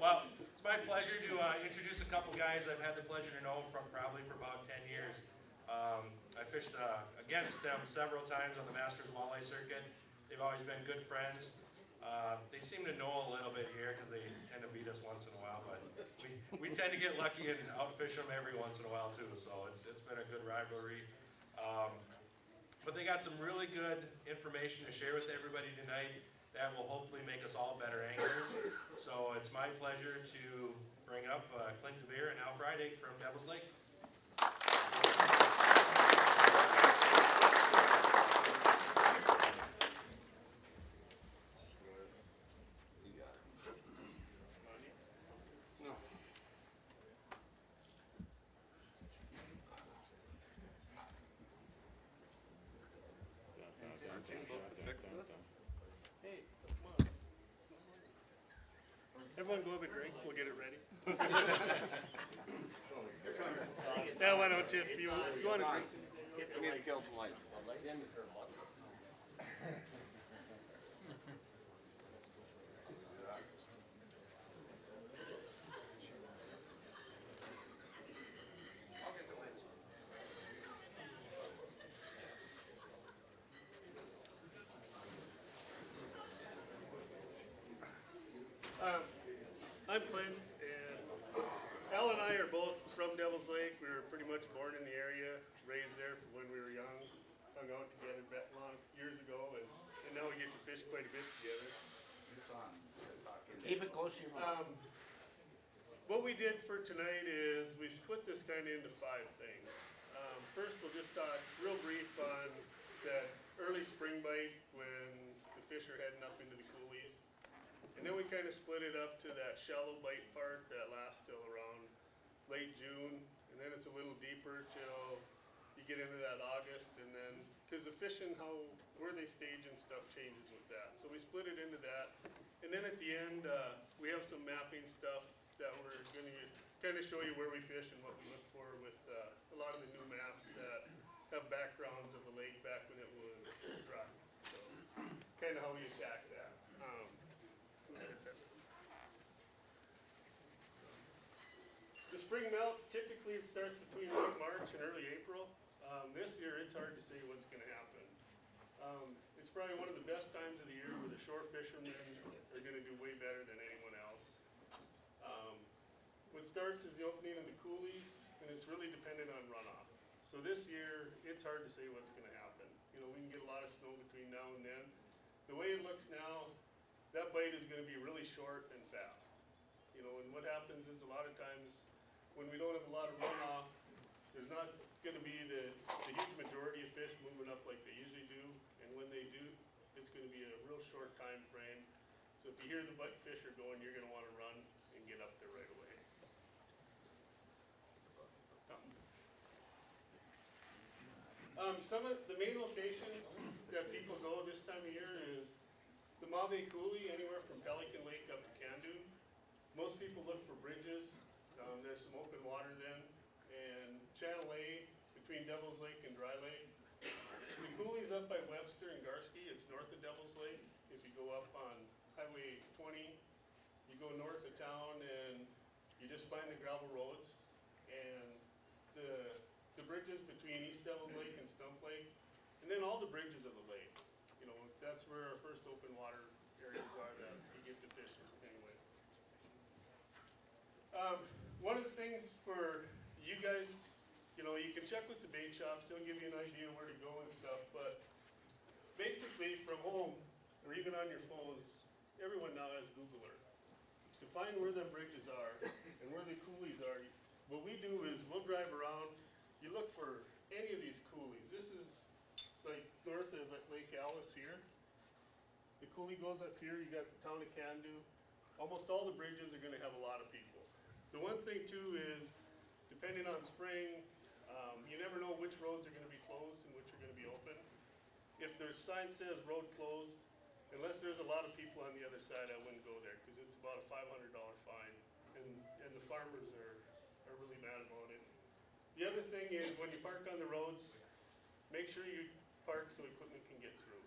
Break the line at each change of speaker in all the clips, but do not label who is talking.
Well, it's my pleasure to introduce a couple guys I've had the pleasure to know from probably for about 10 years. I fished against them several times on the Masters Walleye Circuit. They've always been good friends. They seem to know a little bit here because they tend to beat us once in a while, but we tend to get lucky and outfish them every once in a while too, so it's been a good rivalry. But they got some really good information to share with everybody tonight that will hopefully make us all better anglers. So it's my pleasure to bring up Clint DeVere and Al Friday from Devil's Lake.
Everyone go have a drink, we'll get it ready. Yeah, why don't you, if you want a drink.
We need to kill some light.
I'm Clint, and Al and I are both from Devil's Lake. We were pretty much born in the area, raised there from when we were young, hung out together long years ago, and now we get to fish quite a bit together.
Keep it close to your mouth.
What we did for tonight is we split this kind of into 5 things. First, we'll just talk real brief on that early spring bite when the fish are heading up into the coulees. And then we kind of split it up to that shallow bite part that lasts till around late June, and then it's a little deeper till you get into that August, and then, because the fishing, where they stage and stuff changes with that. So we split it into that, and then at the end, we have some mapping stuff that we're going to kind of show you where we fish and what we look for with a lot of the new maps that have backgrounds of the lake back when it was dry. So kind of how we attack that. The spring melt, typically it starts between late March and early April. This year it's hard to say what's going to happen. It's probably one of the best times of the year where the shore fishermen are going to do way better than anyone else. What starts is the opening of the coulees, and it's really dependent on runoff. So this year, it's hard to say what's going to happen. You know, we can get a lot of snow between now and then. The way it looks now, that bite is going to be really short and fast. You know, and what happens is a lot of times when we don't have a lot of runoff, there's not going to be the huge majority of fish moving up like they usually do. And when they do, it's going to be a real short time frame. So if you hear the fish are going, you're going to want to run and get up there right away. Some of the main locations that people go this time of year is the Mauvais Coulee, anywhere from Pelican Lake up to Candu. Most people look for bridges. There's some open water then. And Channel A between Devil's Lake and Dry Lake. The coulee's up by Webster and Garski. It's north of Devil's Lake. If you go up on Highway 20, you go north of town and you just find the gravel roads. And the bridges between East Devil's Lake and Stump Lake, and then all the bridges of the lake. You know, that's where our first open water areas are that you get to fish anyway. One of the things for you guys, you know, you can check with the bait shops, they'll give you an idea where to go and stuff, but basically from home, or even on your phones, everyone now has Google Earth. To find where the bridges are and where the coulees are, what we do is we'll drive around, you look for any of these coulees. This is like north of Lake Alice here. The coulee goes up here, you got the town of Candu. Almost all the bridges are going to have a lot of people. The one thing too is, depending on spring, you never know which roads are going to be closed and which are going to be open. If their sign says road closed, unless there's a lot of people on the other side, I wouldn't go there because it's about a $500 fine, and the farmers are really mad about it. The other thing is when you park on the roads, make sure you park so equipment can get through.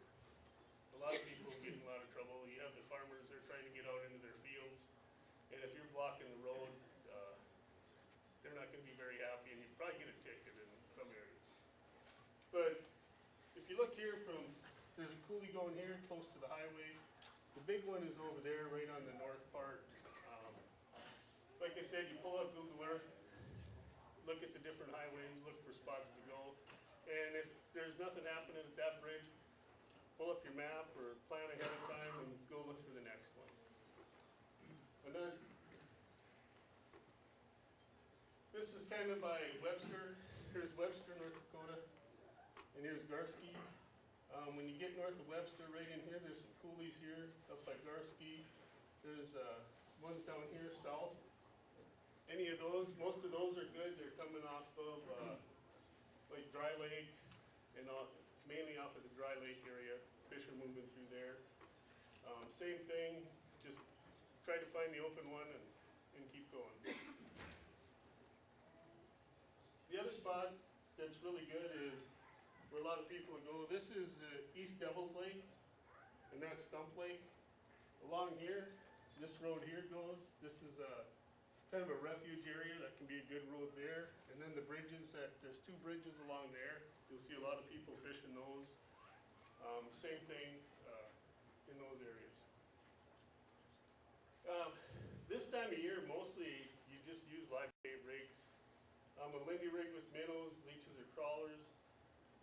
A lot of people get in a lot of trouble. You have the farmers, they're trying to get out into their fields, and if you're blocking the road, they're not gonna be very happy, and you'd probably get a ticket in some areas. But if you look here there's a coulee going here, close to the highway. The big one is over there, right on the north part. Like I said, you pull up Google Earth, look at the different highways, look for spots to go. And if there's nothing happening at that bridge, pull up your map or plan ahead of time and go look for the next one. And then, this is kind of by Webster. Here's Webster, North Dakota, and here's Garski. When you get north of Webster, right in here, there's some coulees here, up by Garski. There's ones down here south. Any of those, most of those are good. They're coming off of like Dry Lake, and mainly off of the Dry Lake area. Fish are moving through there. Same thing, just try to find the open one and keep going. The other spot that's really good is where a lot of people go. This is East Devils Lake, and that's Stump Lake. Along here, this road here goes. This is kind of a refuge area that can be a good road there. And then the bridges there's 2 bridges along there. You'll see a lot of people fishing those. Same thing in those areas. This time of year, mostly you just use live bait rigs. A Lindy rig with minnows, leeches, or crawlers.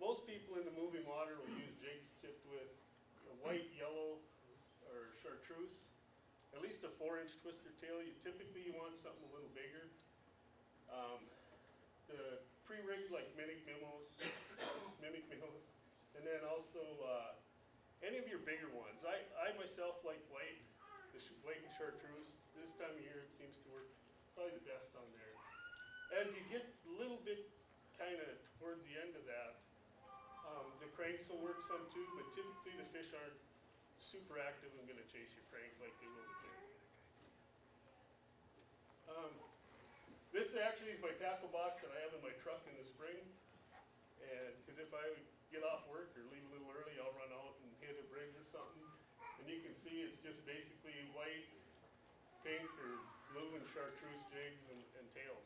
Most people in the moving water will use jigs tipped with a white, yellow, or chartreuse. At least a 4-inch twister tail. Typically you want something a little bigger. The pre-rigged like mimic minnows, and then also any of your bigger ones. I myself like white, white and chartreuse. This time of year it seems to work probably the best on there. As you get a little bit kind of towards the end of that, the cranks will work some too, but typically the fish aren't super active and going to chase your crank like they will the crank. This actually is my tackle box that I have in my truck in the spring, and because if I get off work or leave a little early, I'll run out and hit a bridge or something. And you can see it's just basically white, pink, or blue and chartreuse jigs and tails.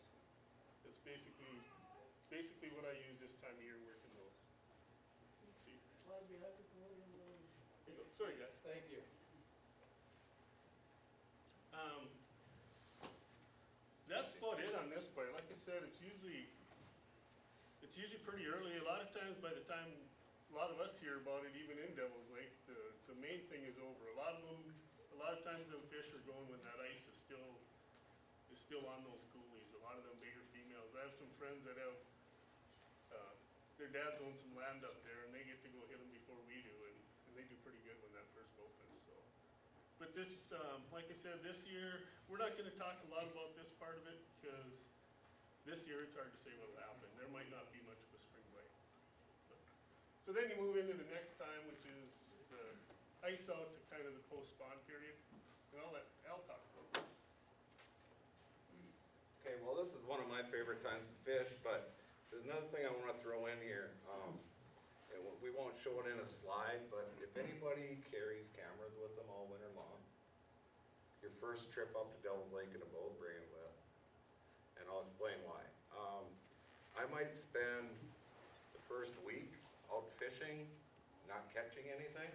It's basically what I use this time of year working those. Let's see. There you go. Sorry guys.
Thank you.
That's about it on this part. Like I said, it's usually pretty early. A lot of times by the time a lot of us hear about it, even in Devil's Lake, the main thing is over. A lot of times them fish are going when that ice is still on those coulees. A lot of them bigger females. I have some friends that have their dads own some land up there, and they get to go hit them before we do, and they do pretty good when that first opens. So, but this, like I said, this year we're not going to talk a lot about this part of it because this year it's hard to say what'll happen. There might not be much of a spring bite. So then you move into the next time, which is the ice out to kind of the post-spawn period, and I'll let Al talk about it.
Okay, well, this is one of my favorite times to fish, but there's another thing I want to throw in here. And we won't show it in a slide, but if anybody carries cameras with them all winter long, your first trip up to Devil's Lake in a boat, bring it with. And I'll explain why. I might spend the first week out fishing, not catching anything,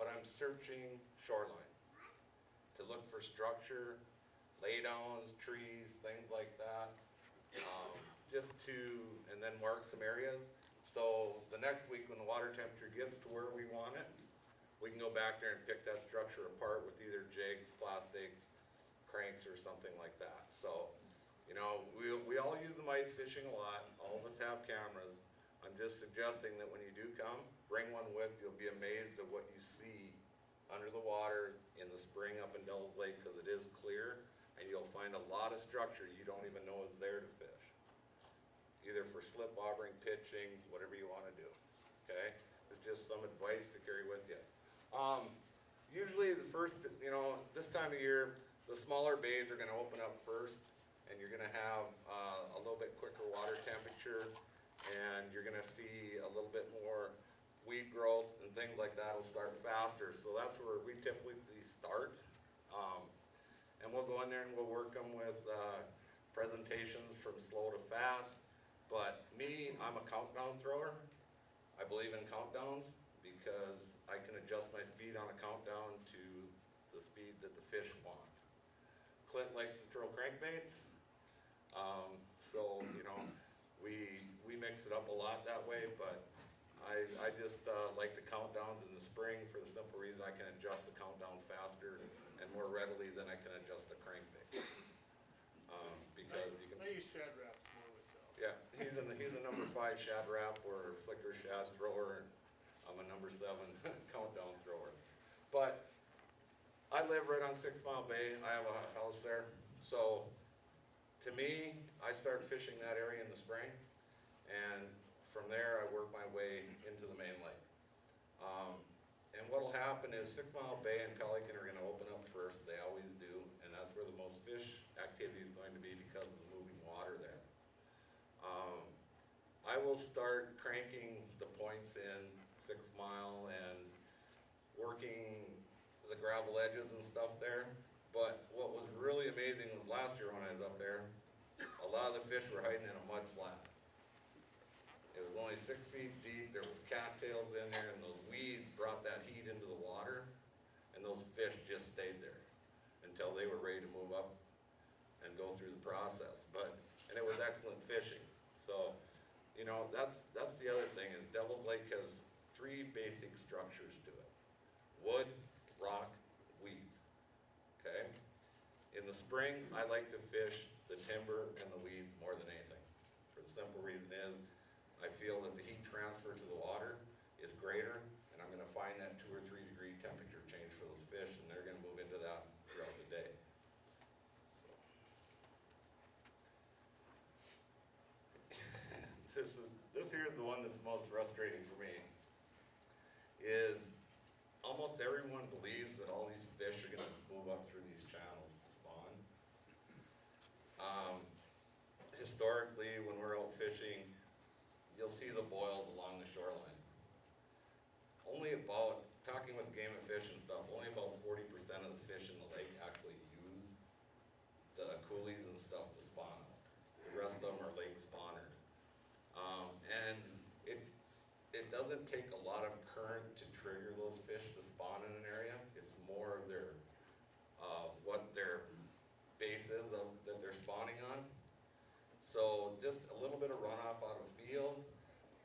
but I'm searching shoreline to look for structure, laydowns, trees, things like that, and then mark some areas. So the next week when the water temperature gets to where we want it, we can go back there and pick that structure apart with either jigs, plastics, cranks, or something like that. So, you know, we all use them ice fishing a lot. All of us have cameras. I'm just suggesting that when you do come, bring one with. You'll be amazed at what you see under the water in the spring up in Devil's Lake because it is clear, and you'll find a lot of structure you don't even know is there to fish. Either for slip wobbering, pitching, whatever you want to do, okay? It's just some advice to carry with you. Usually the first, this time of year, the smaller bays are gonna open up first, and you're gonna have a little bit quicker water temperature, and you're gonna see a little bit more weed growth and things like that will start faster. So that's where we typically start. and we'll go in there and we'll work them with, presentations from slow to fast. But me, I'm a countdown thrower. I believe in countdowns because I can adjust my speed on a countdown to the speed that the fish want. Clint likes to throw crankbaits, so, you know, we mix it up a lot that way, but I just, like the countdowns in the spring for the simple reason I can adjust the countdown faster and more readily than I can adjust the crankbait. Because you can.
I use Shad Raps more myself.
Yeah, he's a number 5 shad wrap or flicker shad thrower, and I'm a number 7 countdown thrower. But I live right on 6 Mile Bay, I have a house there, so to me, I start fishing that area in the spring, and from there I work my way into the main lake. And what'll happen is 6 Mile Bay and Pelican are gonna open up first, they always do, and that's where the most fish activity is going to be because of the moving water there. I will start cranking the points in 6 Mile and working the gravel edges and stuff there. But what was really amazing was last year when I was up there, a lot of the fish were hiding in a mud flat. It was only 6 feet deep, there was cattails in there, and those weeds brought that heat into the water, and those fish just stayed there until they were ready to move up and go through the process. And it was excellent fishing. So, you know, that's the other thing, is Devil's Lake has 3 basic structures to it: wood, rock, weeds. Okay? In the spring, I like to fish the timber and the weeds more than anything. For the simple reason is, I feel that the heat transfer to the water is greater, and I'm gonna find that 2 or 3 degree temperature change for those fish, and they're gonna move into that throughout the day. This here is the one that's most frustrating for me, is almost everyone believes that all these fish are gonna move up through these channels to spawn. Historically, when we're out fishing, you'll see the boils along the shoreline. Only about, talking with Game and Fish and stuff, only about 40% of the fish in the lake actually use the coulees and stuff to spawn out. The rest of them are lake spawners. And it doesn't take a lot of current to trigger those fish to spawn in an area. It's more of their, what their base is that they're spawning on. So just a little bit of runoff out of a field,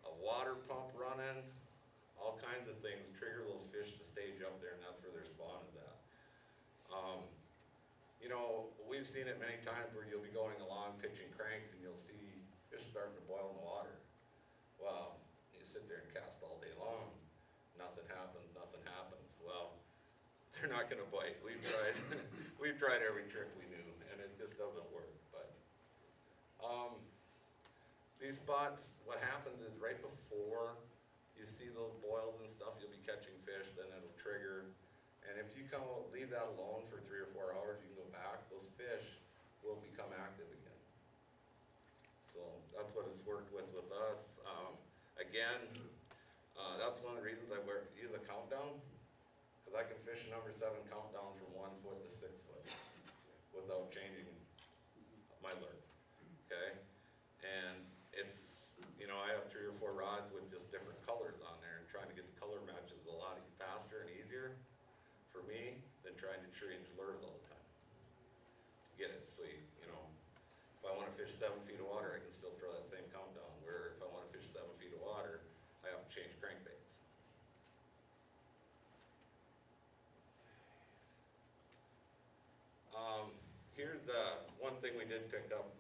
a water pump running, all kinds of things trigger those fish to stage up there, and that's where their spawn is at. You know, we've seen it many times where you'll be going along pitching cranks and you'll see fish starting to boil in the water. Well, you sit there and cast all day long, nothing happens. Well, they're not gonna bite. We've tried every trick we knew, and it just doesn't work. But these spots, what happens is right before you see those boils and stuff, you'll be catching fish, then it'll trigger. And if you leave that alone for 3 or 4 hours, you can go back, those fish will become active again. So that's what it's worked with us. Again, that's one of the reasons I use a countdown, because I can fish a number 7 countdown from 1 foot to 6 foot without changing my lure. Okay? And it's, you know, I have 3 or 4 rods with just different colors on there, and trying to get the color matches a lot faster and easier for me than trying to change lures all the time to get it. So you know, if I want to fish 7 feet of water, I can still throw that same countdown, where if I want to fish 7 feet of water, I have to change crankbaits. Here's one thing we did pick up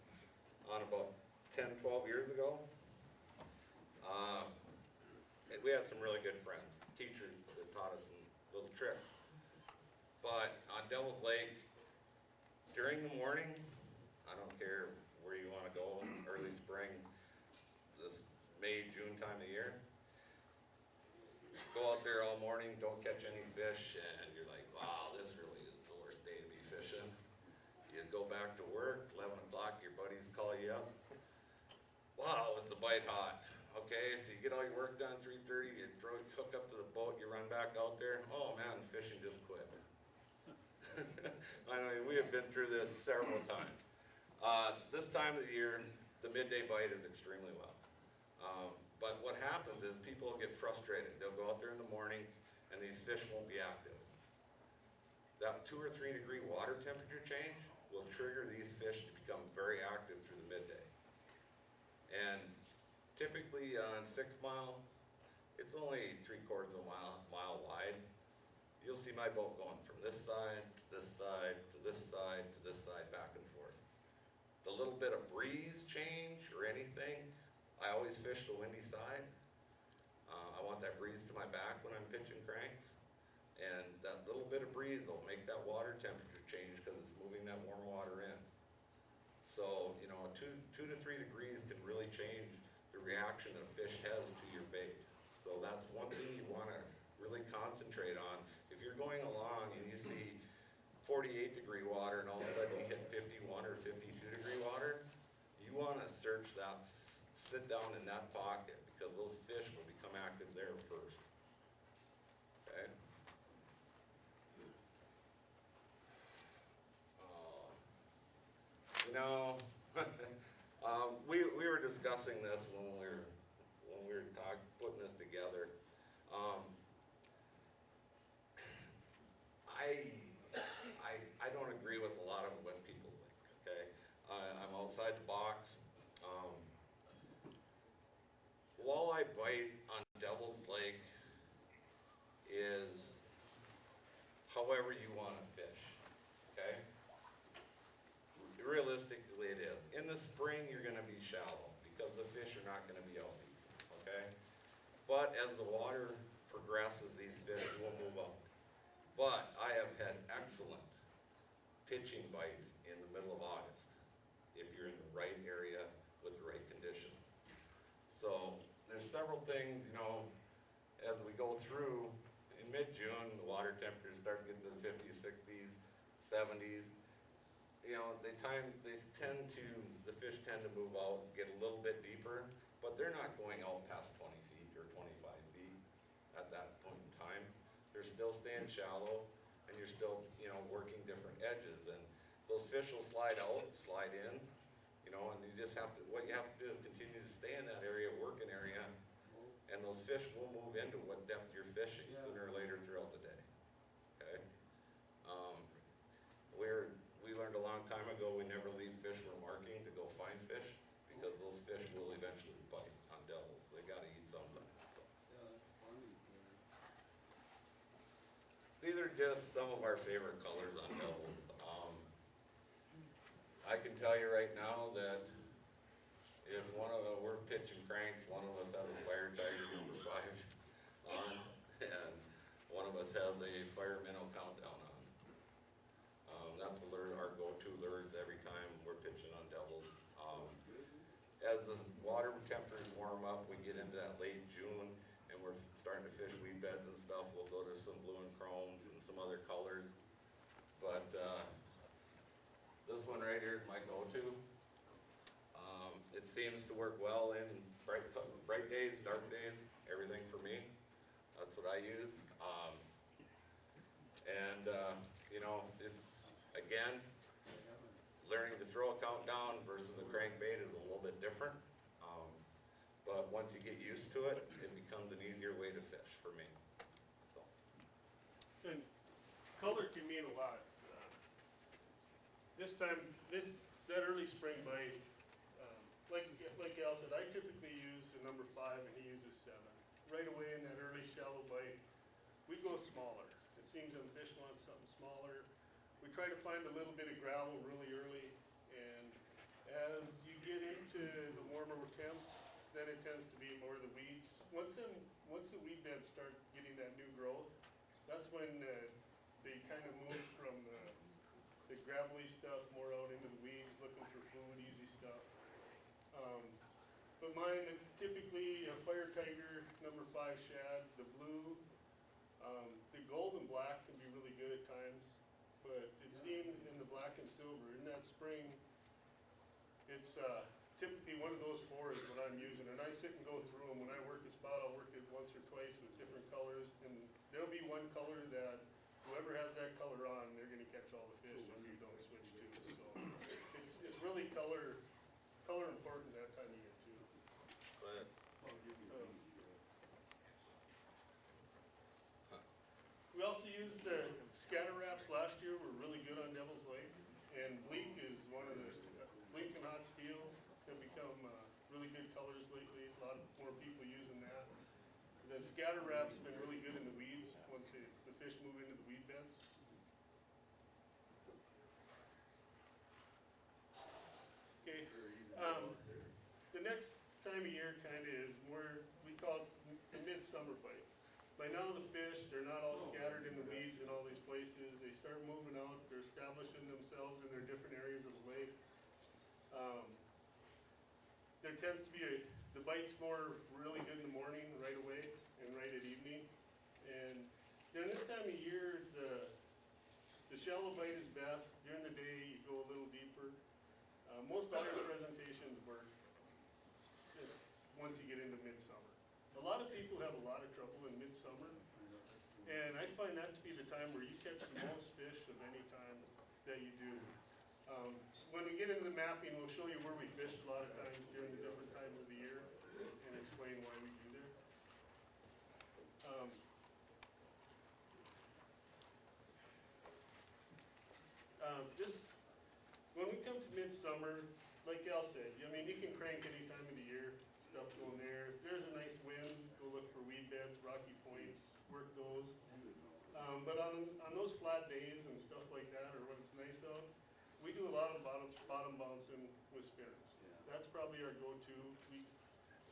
on about 10, 12 years ago. We had some really good friends, teachers that taught us some little tricks. But on Devil's Lake, during the morning, I don't care where you want to go, early spring, this May, June time of year, go out there all morning, don't catch any fish, and you're like, wow, this really is the worst day to be fishing. You go back to work, 11 o'clock, your buddies call you up. Wow, it's a bite hot. Okay, so you get all your work done, 3:30, you hook up to the boat, you run back out there. Oh man, fishing just quit. I know, we have been through this several times. This time of the year, the midday bite is extremely well. But what happens is people get frustrated. They'll go out there in the morning and these fish won't be active. That 2 or 3 degree water temperature change will trigger these fish to become very active through the midday. And typically on 6 Mile, it's only 3/4 of a mile wide. You'll see my boat going from this side to this side to this side to this side, back and forth. The little bit of breeze change or anything, I always fish the windy side. I want that breeze to my back when I'm pitching cranks. And that little bit of breeze will make that water temperature change because it's moving that warm water in. So, you know, 2 to 3 degrees can really change the reaction that a fish has to your bait. So that's one thing you want to really concentrate on. If you're going along and you see 48 degree water and all of a sudden you hit 51 or 52 degree water, you want to search that, sit down in that pocket, because those fish will become active there first. Okay? You know, we were discussing this when we were putting this together. I don't agree with a lot of what people think. Okay, I'm outside the box. Walleye bite on Devil's Lake is however you want to fish. Okay. Realistically, it is. In the spring, you're going to be shallow because the fish are not going to be out deep, okay? But as the water progresses, these fish will move up. But I have had excellent pitching bites in the middle of August if you're in the right area with the right conditions. So there's several things, you know, as we go through in mid-June, the water temperatures start getting to the 50s, 60s, 70s. You know, the fish tend to move out, get a little bit deeper, but they're not going out past 20 feet or 25 feet at that point in time. They're still staying shallow, and you're still, you know, working different edges, and those fish will slide out, slide in, you know, and you just have to, what you have to do is continue to stay in that area, working area, and those fish will move into what depth you're fishing sooner or later throughout the day, okay? We learned a long time ago, we never leave fish for marking to go find fish, because those fish will eventually bite on devils. They gotta eat something, so. These are just some of our favorite colors on devils. I can tell you right now that if we're pitching cranks, one of us has a Fire Tiger number 5 on, and one of us has a Fire Minnow Countdown on. That's the lure, our go-to lures every time we're pitching on devils. As the water temperatures warm up, we get into that late June, and we're starting to fish weed beds and stuff. We'll go to some blue and chromes and some other colors. But this one right here is my go-to. It seems to work well in bright days, dark days, everything for me. That's what I use. You know, it's, again, learning to throw a countdown versus a crankbait is a little bit different. But once you get used to it, it becomes an easier way to fish for me. So.
And color can mean a lot. This time, that early spring bite, like Al said, I typically use the number 5 and he uses 7. Right away in that early shallow bite, we go smaller. It seems that the fish want something smaller. We try to find a little bit of gravel really early, and as you get into the warmer temps, then it tends to be more the weeds. Once the weed beds start getting that new growth, that's when they kind of move from the gravelly stuff more out into the weeds, looking for food, easy stuff. But mine, typically a Fire Tiger number 5 shad, the blue, the gold and black can be really good at times. But it's seen in the black and silver. In that spring, it's typically one of those 4 is what I'm using. And I sit and go through them. When I work a spot, I'll work it once or twice with different colors. And there'll be one color that whoever has that color on, they're going to catch all the fish. If important that time of year too.
But
We also used the scatter wraps last year, were really good on Devil's Lake. And bleak is one of the, bleak and hot steel have become really good colors lately. A lot more people using that. The scatter wrap's been really good in the weeds once the fish move into the weed beds. Okay, the next time of year kinda is more, we call it the midsummer bite. By now the fish, they're not all scattered in the weeds in all these places. They start moving out, they're establishing themselves in their different areas of the lake. There tends to be the bite's more really good in the morning, right away, and right at evening. And during this time of year, the shallow bite is best. During the day, you go a little deeper. Most all your presentations work once you get into midsummer. A lot of people have a lot of trouble in midsummer, and I find that to be the time where you catch the most fish of any time that you do. When we get into the mapping, we'll show you where we fish a lot of times during the different times of the year and explain why we do there. When we come to midsummer, like Al said, I mean, you can crank any time of the year, stuff going there. If there's a nice wind, go look for weed beds, rocky points, work those. But on those flat days and stuff like that, or when it's nice out, we do a lot of bottom bouncing with spinners. That's probably our go-to.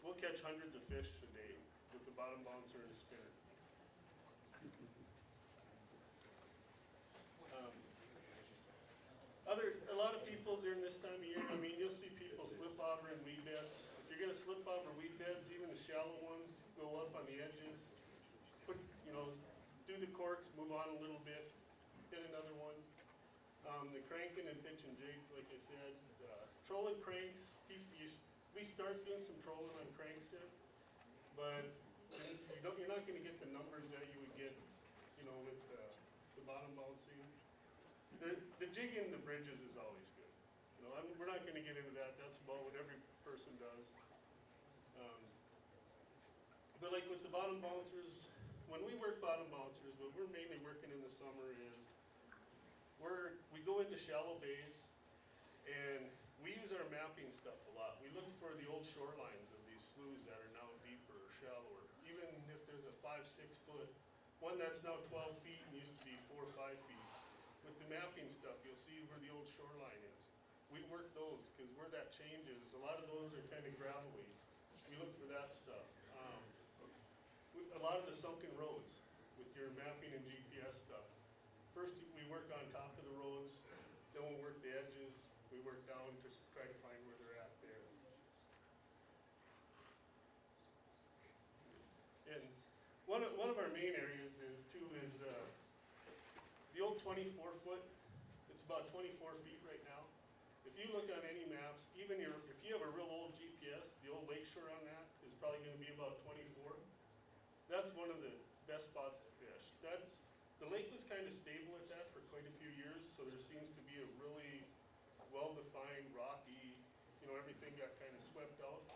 We'll catch hundreds of fish a day with the bottom bouncer and spinner. A lot of people during this time of year, I mean, you'll see people slip over in weed beds. If you're gonna slip over weed beds, even the shallow ones, go up on the edges. Put, do the corks, move on a little bit, hit another one. The cranking and pitching jigs, like I said, trolling cranks, we start doing some trolling on cranks there, but you're not gonna get the numbers that you would get, with the bottom bouncing. The jigging the bridges is always good. We're not gonna get into that, that's about what every person does. But like with the bottom bouncers, when we work bottom bouncers, what we're mainly working in the summer is, we go into shallow bays, and we use our mapping stuff a lot. We look for the old shorelines of these sloughs that are now deeper or shallower. Even if there's a 5-6 foot, one that's now 12 feet and used to be 4 or 5 feet. With the mapping stuff, you'll see where the old shoreline is. We work those, because where that changes, a lot of those are kind of gravelly. We look for that stuff. A lot of the sunken roads with your mapping and GPS stuff. First, we work on top of the roads, then we'll work the edges, we work down to try to find where they're at there. And one of our main areas too is the old 24-foot. It's about 24 feet right now. If you look on any maps, even if you have a real old GPS, the old lakeshore on that is probably going to be about 24. That's one of the best spots to fish. The lake was kind of stable at that for quite a few years, so there seems to be a really well-defined, rocky, everything got kind of swept out,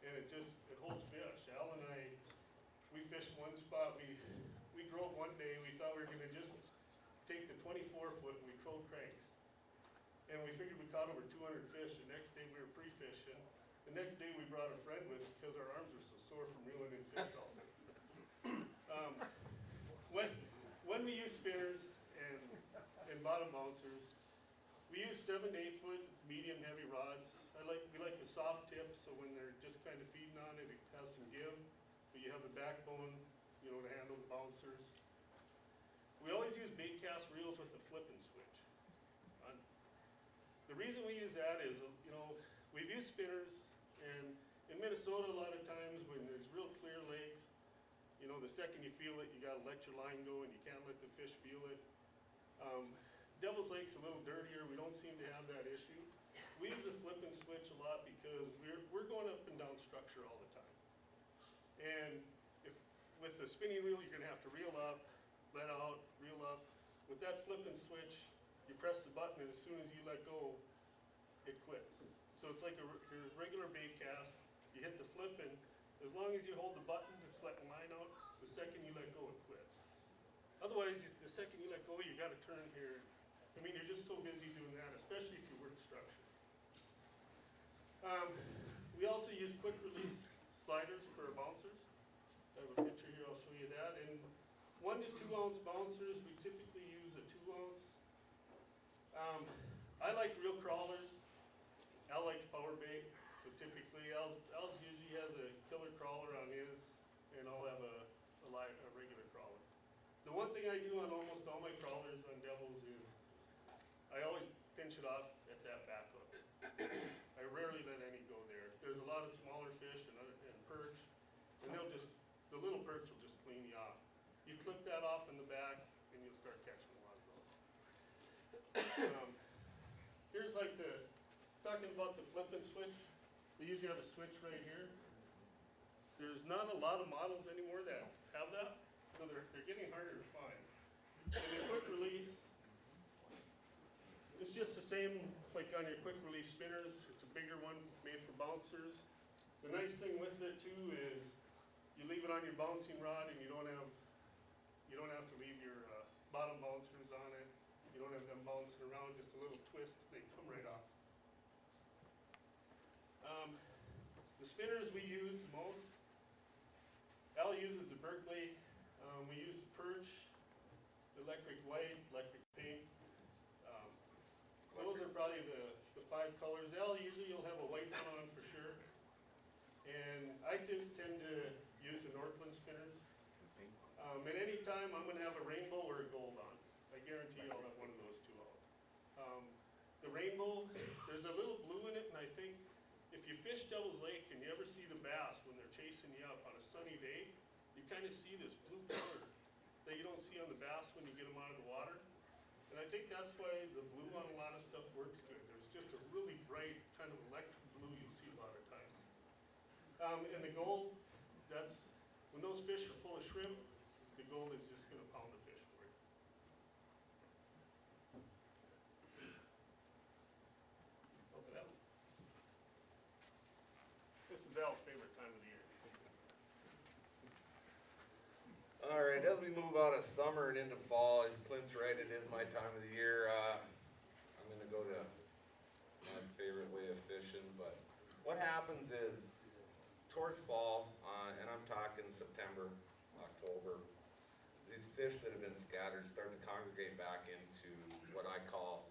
and it holds fish. Al and I, we fished one spot, we drove one day, we thought we were gonna just take the 24-foot and we trolled cranks. And we figured we caught over 200 fish. The next day we were pre-fishing. The next day we brought a friend with us because our arms were so sore from reeling in fish all day. When we use spinners and bottom bouncers, we use 7 to 8 foot medium heavy rods. We like the soft tip, so when they're just kind of feeding on it, it has some give, but you have the backbone, to handle the bouncers. We always use bait cast reels with the flip and switch. The reason we use that is, we've used spinners, and in Minnesota a lot of times when there's real clear lakes, the second you feel it, you gotta let your line go and you can't let the fish feel it. Devil's Lake's a little dirtier, we don't seem to have that issue. We use a flip and switch a lot because we're going up and down structure all the time. And with the spinning reel, you're gonna have to reel up, let out, reel up. With that flip and switch, you press the button and as soon as you let go, it quits. So So it's like your regular bait cast, you hit the flip and as long as you hold the button, it's letting line out, the second you let go, it quits. Otherwise, the second you let go, you gotta turn here. I mean, you're just so busy doing that, especially if you work structure. We also use quick release sliders for our bouncers. I have a picture here, I'll show you that. And 1 to 2 ounce bouncers, we typically use a 2 ounce. I like real crawlers. Al likes power bait, so typically Al's usually has a killer crawler on his, and I'll have a regular crawler. The one thing I do on almost all my crawlers on Devils is I always pinch it off at that back hook. I rarely let any go there. There's a lot of smaller fish and perch, and the little perch will just clean you off. You clip that off in the back, and you'll start catching a lot of those. Here's like talking about the flip and switch. We usually have a switch right here. There's not a lot of models anymore that have that, so they're getting harder to find. And the quick release, it's just the same like on your quick release spinners. It's a bigger one made for bouncers. The nice thing with it too is you leave it on your bouncing rod and you don't have to leave your bottom bouncers on it. You don't have them bouncing around, just a little twist, they come right off. The spinners we use most, Al uses the Berkeley, we use the Perch, the electric white, electric pink. Those are probably the 5 colors. Al, usually you'll have a white one on for sure. And I just tend to use the Northland spinners. At any time, I'm gonna have a rainbow or a gold on. I guarantee I'll have one of those 2 out. The rainbow, there's a little blue in it, and I think if you fish Devil's Lake and you ever see the bass when they're chasing you up on a sunny day, you kind of see this blue color that you don't see on the bass when you get them out of the water. And I think that's why the blue on a lot of stuff works good. There's just a really bright kind of electric blue you see a lot of times. And the gold, that's, when those fish are full of shrimp, the gold is just gonna pound the fish for you. Open it up. This is Al's favorite time of the year.
All right, as we move out of summer and into fall, Clint's right, it is my time of the year. I'm gonna go to my favorite way of fishing, but what happens is towards fall, and I'm talking September, October, these fish that have been scattered start to congregate back into what I call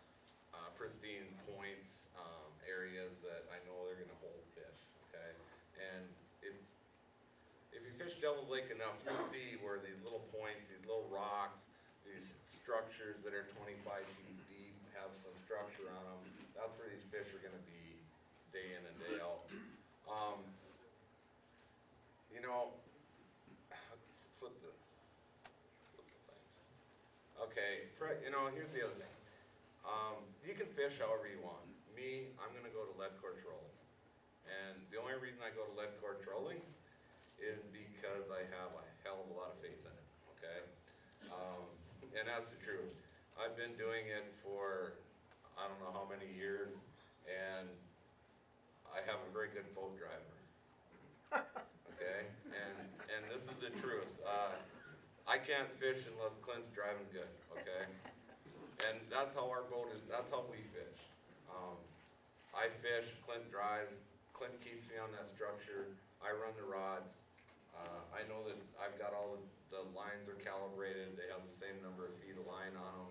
pristine points, areas that I know they're gonna hold fish, okay? And if you fish Devil's Lake enough, you'll see where these little points, these little rocks, these structures that are 25 feet deep have some structure on them. That's where these fish are gonna be day in and day out. You know, flip the thing. Okay, you know, here's the other thing. You can fish however you want. Me, I'm gonna go to lead core trolling. And the only reason I go to lead core trolling is because I have a hell of a lot of faith in it, okay? And that's the truth. I've been doing it for I don't know how many years, and I have a very good boat driver, okay? And this is the truth. I can't fish unless Clint's driving good, okay? And that's how our boat is, that's how we fish. I fish, Clint drives, Clint keeps me on that structure, I run the rods. I know that I've got all the lines are calibrated, they have the same number of feet of line on them,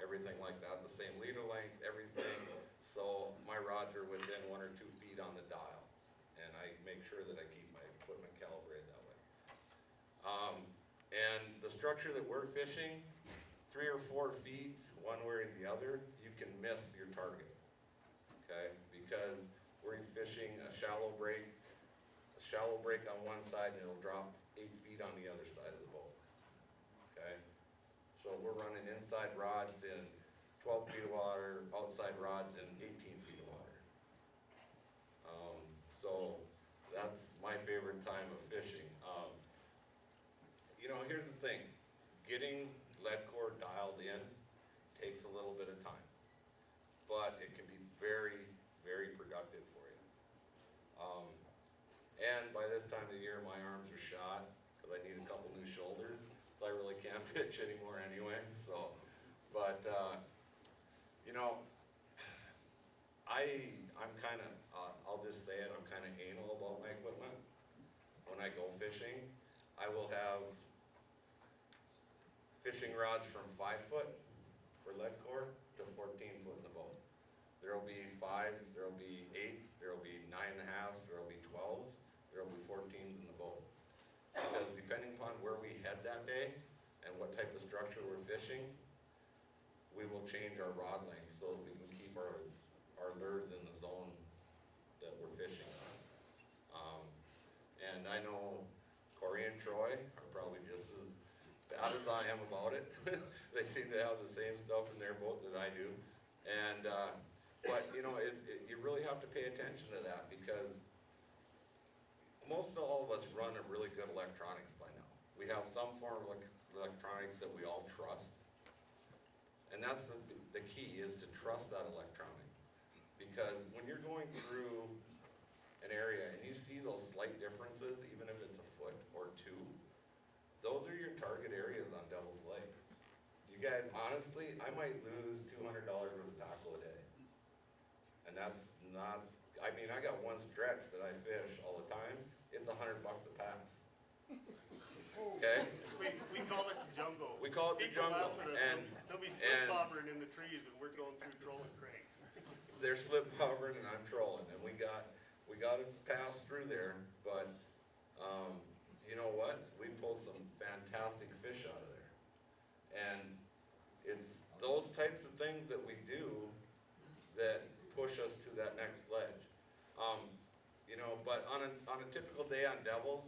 everything like that, the same leader length, everything. So my rods are within 1 or 2 feet on the dial, and I make sure that I keep my equipment calibrated that way. And the structure that we're fishing, 3 or 4 feet, one way or the other, you can miss your target, okay? Because we're fishing a shallow break on one side and it'll drop 8 feet on the other side of the boat, okay? So we're running inside rods in 12 feet of water, outside rods in 18 feet of water. So that's my favorite time of fishing. You know, here's the thing, getting lead core dialed in takes a little bit of time, but it can be very, very productive for you. And by this time of the year, my arms are shot, cause I need a couple new shoulders, so I really can't pitch anymore anyway, so. But, you know, I'm kinda, I'll just say it, I'm kinda anal about my equipment. When I go fishing, I will have fishing rods from 5 foot for lead core to 14 foot in the boat. There'll be 5s, there'll be 8s, there'll be 9.5s, there'll be 12s, there'll be 14s in the boat. Because depending upon where we head that day and what type of structure we're fishing, we will change our rod length so that we can keep our lures in the zone that we're fishing on. And I know Corey and Troy are probably just as bad as I am about it. They seem to have the same stuff in their boat that I do. And, but you know, you really have to pay attention to that because most all of us run a really good electronics by now. We have some form of electronics that we all trust. And that's the key is to trust that electronic. Because when you're going through an area and you see those slight differences, even if it's a foot or 2, those are your target areas on Devil's Lake. You guys, honestly, I might lose $200 worth of tackle a day. And that's not, I mean, I got one stretch that I fish all the time, it's $100 a pass. Okay?
We call it the jungle.
We call it the
People
jungle,
laugh at us,
and
they'll be slip bobbering in the trees and we're going through trolling cranks.
they're slip hovering and I'm trolling, and we gotta pass through there, but, you know what? We pulled some fantastic fish out of there. And it's those types of things that we do that push us to that next ledge. You know, but on a typical day on Devils,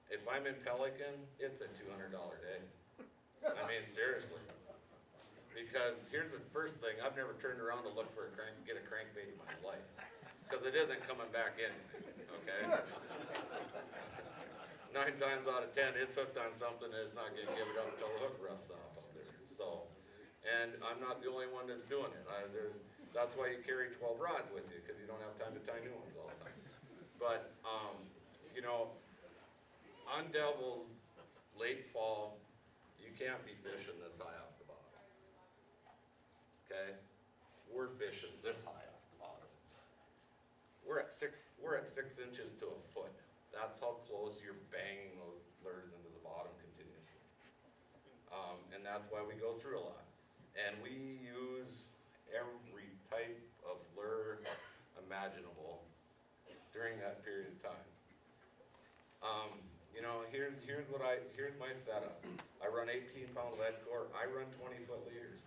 if I'm in Pelican, it's a $200 day. I mean, seriously. Because here's the first thing, I've never turned around to look for get a crankbait in my life. Because it isn't coming back in, okay? 9 times out of 10, it's hooked on something and it's not gonna give it up until the hook rusts off out there, so. And I'm not the only one that's doing it, that's why you carry 12 rods with you, because you don't have time to tie new ones all the time. But, you know, on Devils, late fall, you can't be fishing this high off the bottom. Okay? We're fishing this high off the bottom. We're at 6 inches to a foot. That's how close you're banging those lures into the bottom continuously. And that's why we go through a lot. And we use every type of lure imaginable during that period of time. You know, here's my setup. I run 18-pound lead core. I run 20-foot leaders.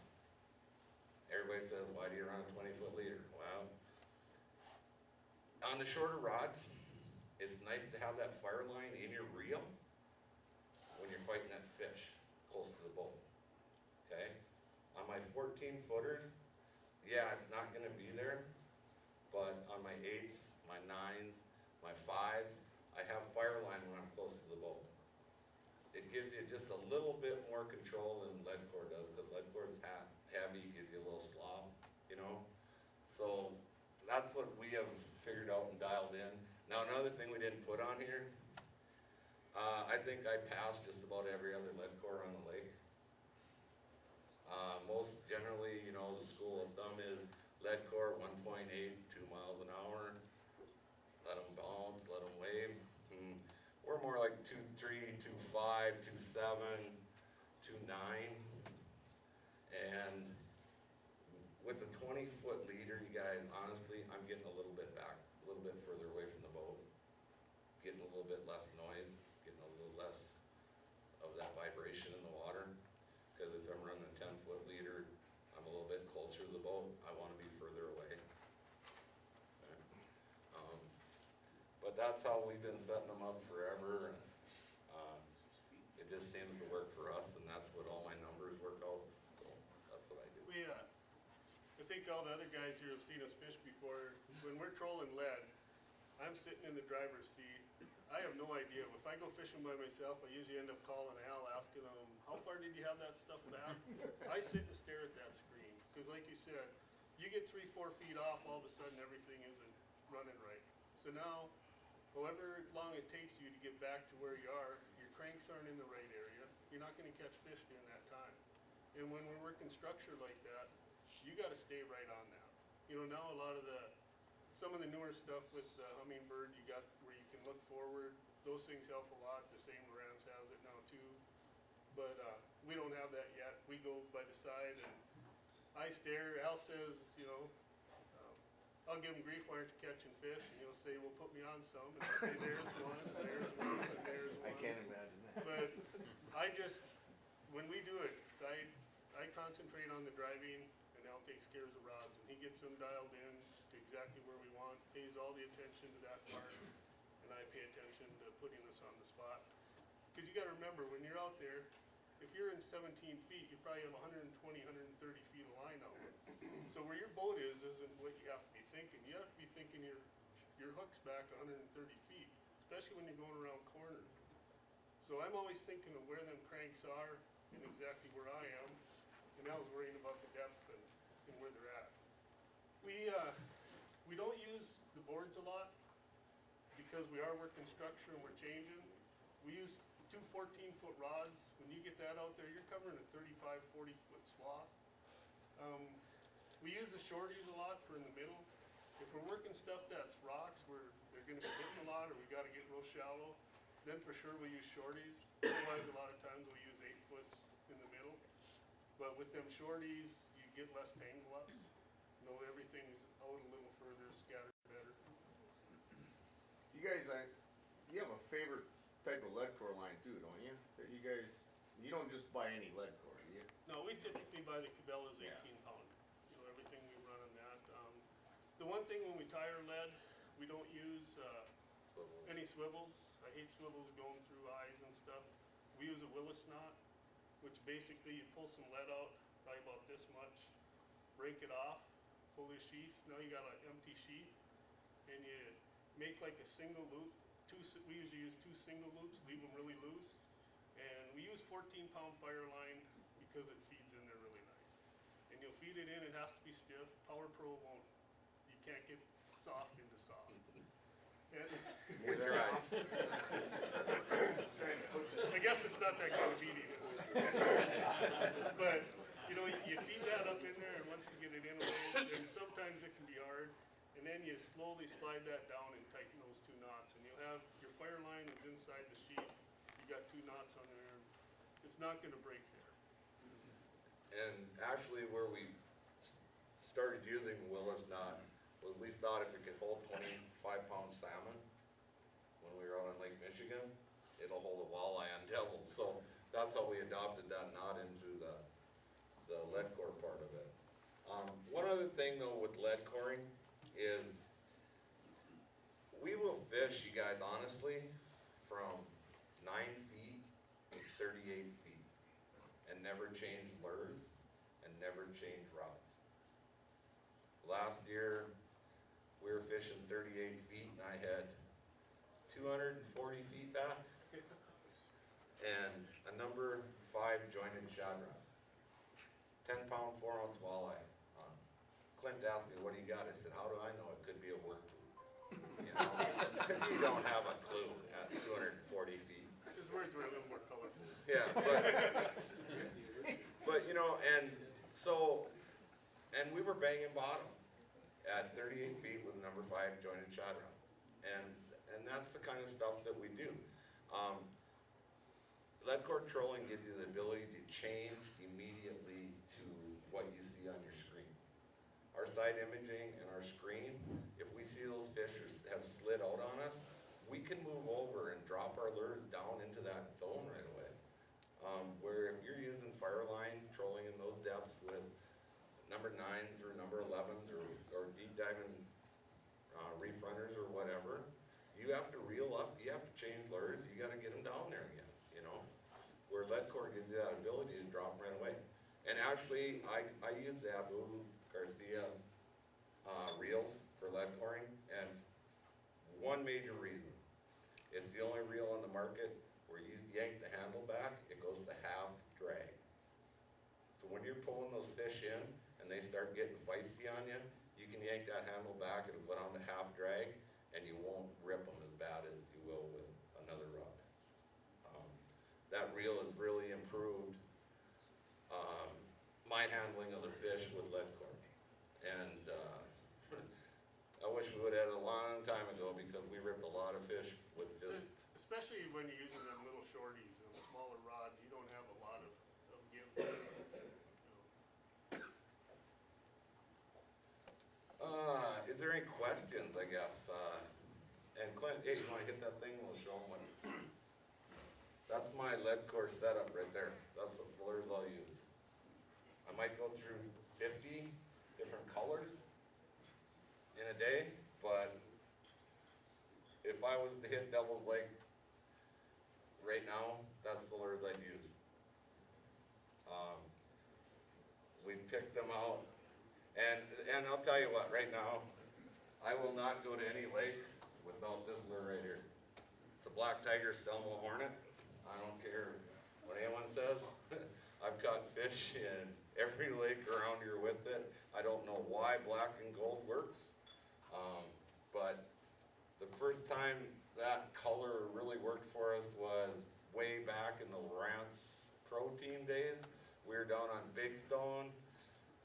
Everybody says, why do you run a 20-foot leader? Well, on the shorter rods, it's nice to have that fire line in your reel when you're fighting that fish close to the boat. Okay? On my 14-footers, yeah, it's not gonna be there, but on my 8s, my 9s, my 5s, I have fire line when I'm close to the boat. It gives you just a little bit more control than lead core does, because lead core is heavy, gives you a little slop, you know? So that's what we have figured out and dialed in. Now, another thing we didn't put on here, I think I passed just about every other lead core on the lake. Most generally, you know, the school of thumb is lead core 1.8, 2 miles an hour. Let them bounce, let them wave. We're more like 2.3, 2.5, 2.7, 2.9. And with the 20-foot leader, you guys, honestly, I'm getting a little bit back, a little bit further away from the boat. Getting a little bit less noise, getting a little less of that vibration in the water. Because if I'm running a 10-foot leader, I'm a little bit closer to the boat. I want to be further away. Okay. But that's how we've been setting them up forever, and it just seems to work for us, and that's what all my numbers work out. So that's what I do.
I think all the other guys here have seen us fish before. When we're trolling lead, I'm sitting in the driver's seat. I have no idea. If I go fishing by myself, I usually end up calling Al, asking him, how far did you have that stuff back? I sit and stare at that screen, because like you said, you get 3-4 feet off, all of a sudden everything isn't running right. So now, however long it takes you to get back to where you are, your cranks aren't in the right area, you're not gonna catch fish during that time. And when we're working structure like that, you gotta stay right on that. You know, now a lot of some of the newer stuff with the Humminbird, you got where you can look forward, those things help a lot, the same Lowrance has it now too. But, we don't have that yet, we go by the side and I stare, Al says, you know, I'll give him grief, why aren't you catching fish? And he'll say, well, put me on some, and I'll say, there's one, and there's one, and there's one.
I can't imagine that.
But I just, when we do it, I concentrate on the driving, and Al takes care of the rods, and he gets them dialed in to exactly where we want, pays all the attention to that part, and I pay attention to putting us on the spot. Cause you gotta remember, when you're out there, if you're in 17 feet, you probably have 120, 130 feet of line out. So where your boat is isn't what you have to be thinking. You have to be thinking your hook's back 130 feet, especially when you're going around corners. So I'm always thinking of where them cranks are and exactly where I am, and I was worrying about the depth and where they're at. We don't use the boards a lot because we are working structure and we're changing. We use two 14-foot rods. When you get that out there, you're covering a 35, 40-foot swath. We use the shorties a lot for in the middle. If we're working stuff that's rocks where they're gonna be hitting a lot or we gotta get real shallow, then for sure we use shorties. Otherwise, a lot of times we'll use 8-foots in the middle. But with them shorties, you get less tangle ups. You know, everything's out a little further, scattered better.
You guys, you have a favorite type of lead core line too, don't you? That you guys, you don't just buy any lead core, do you?
No, we typically buy the Cabela's
Yeah.
18-pound. You know, everything we run on that. The one thing when we tire lead, we don't use
Swivel.
any swivels. I hate swivels going through eyes and stuff. We use a Willis knot, which basically you pull some lead out, probably about this much, break it off, pull the sheath. Now you got an empty sheath, and you make like a single loop. We usually use 2 single loops, leave them really loose. And we use 14-pound fire line because it feeds in there really nice. And you'll feed it in, it has to be stiff. Power Pro won't. You can't get soft into soft. And
We tried.
I guess it's not that kind of beating. But, you know, you feed that up in there and once you get it in a ways, and sometimes it can be hard. And then you slowly slide that down and tighten those 2 knots. And you'll have, your fire line is inside the sheet. You got 2 knots on there. It's not gonna break there.
And actually where we started using Willis knot was we thought if it could hold 25-pound salmon when we were out on Lake Michigan, it'll hold a walleye on devils. So that's how we adopted that knot into the lead core part of it. One other thing though with lead coring is we will fish, you guys, honestly, from 9 feet to 38 feet and never change lures and never change rods. Last year, we were fishing 38 feet and I had 240 feet back and a number 5 jointed shad rod. 10-pound, 4-ounce walleye. Clint asked me, what do you got? I said, how do I know? It could be a work boot. You know, 'cause you don't have a clue at 240 feet.
His words were a little more colorful.
Yeah, but you know, and so, and we were banging bottom at 38 feet with number 5 jointed shad rod. And that's the kind of stuff that we do. Lead core trolling gives you the ability to change immediately to what you see on your screen. Our side imaging and our screen, if we see those fish have slid out on us, we can move over and drop our lures down into that zone right away. Where if you're using fire line, trolling in those depths with number 9s or number 11s or deep diving reef runners or whatever, you have to reel up, you have to change lures, you gotta get them down there again, you know? Where lead core gives you that ability to drop them right away. And actually, I use the Abu Garcia reels for lead coring, and one major reason, it's the only reel on the market where you yank the handle back, it goes to half drag. So when you're pulling those fish in and they start getting feisty on you, you can yank that handle back, it'll go down to half drag, and you won't rip them as bad as you will with another rod. That reel has really improved, my handling of the fish with lead core. And, I wish we would've had it a long time ago because we ripped a lot of fish with just,
Especially when you're using them little shorties and smaller rods, you don't have a lot of give. You know.
is there any questions, I guess? And Clint, hey, you wanna hit that thing, we'll show them what. That's my lead core setup right there, that's the lures I'll use. I might go through 50 different colors in a day, but if I was to hit Devil's Lake right now, that's the lures I'd use. We picked them out, and I'll tell you what, right now, I will not go to any lake without this lure right here. It's a Black Tiger Selma Hornet. I don't care what anyone says. I've caught fish in every lake around here with it. I don't know why black and gold works, but the first time that color really worked for us was way back in the Lowrance Pro Team days. We were down on Big Stone,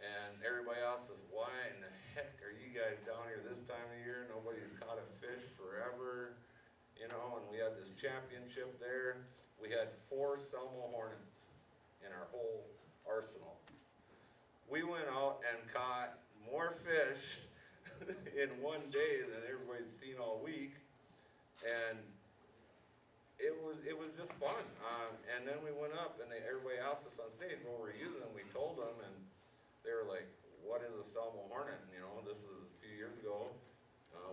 and everybody else says, why in the heck are you guys down here this time of year? Nobody's caught a fish forever, you know, and we had this championship there. We had 4 Selma Hornets in our whole arsenal. We went out and caught more fish in one day than everybody's seen all week, and it was just fun. And then we went up, and everybody asked us on stage what we're using. We told them, and they were like, "What is a Selma Hornet?" And, you know, this was a few years ago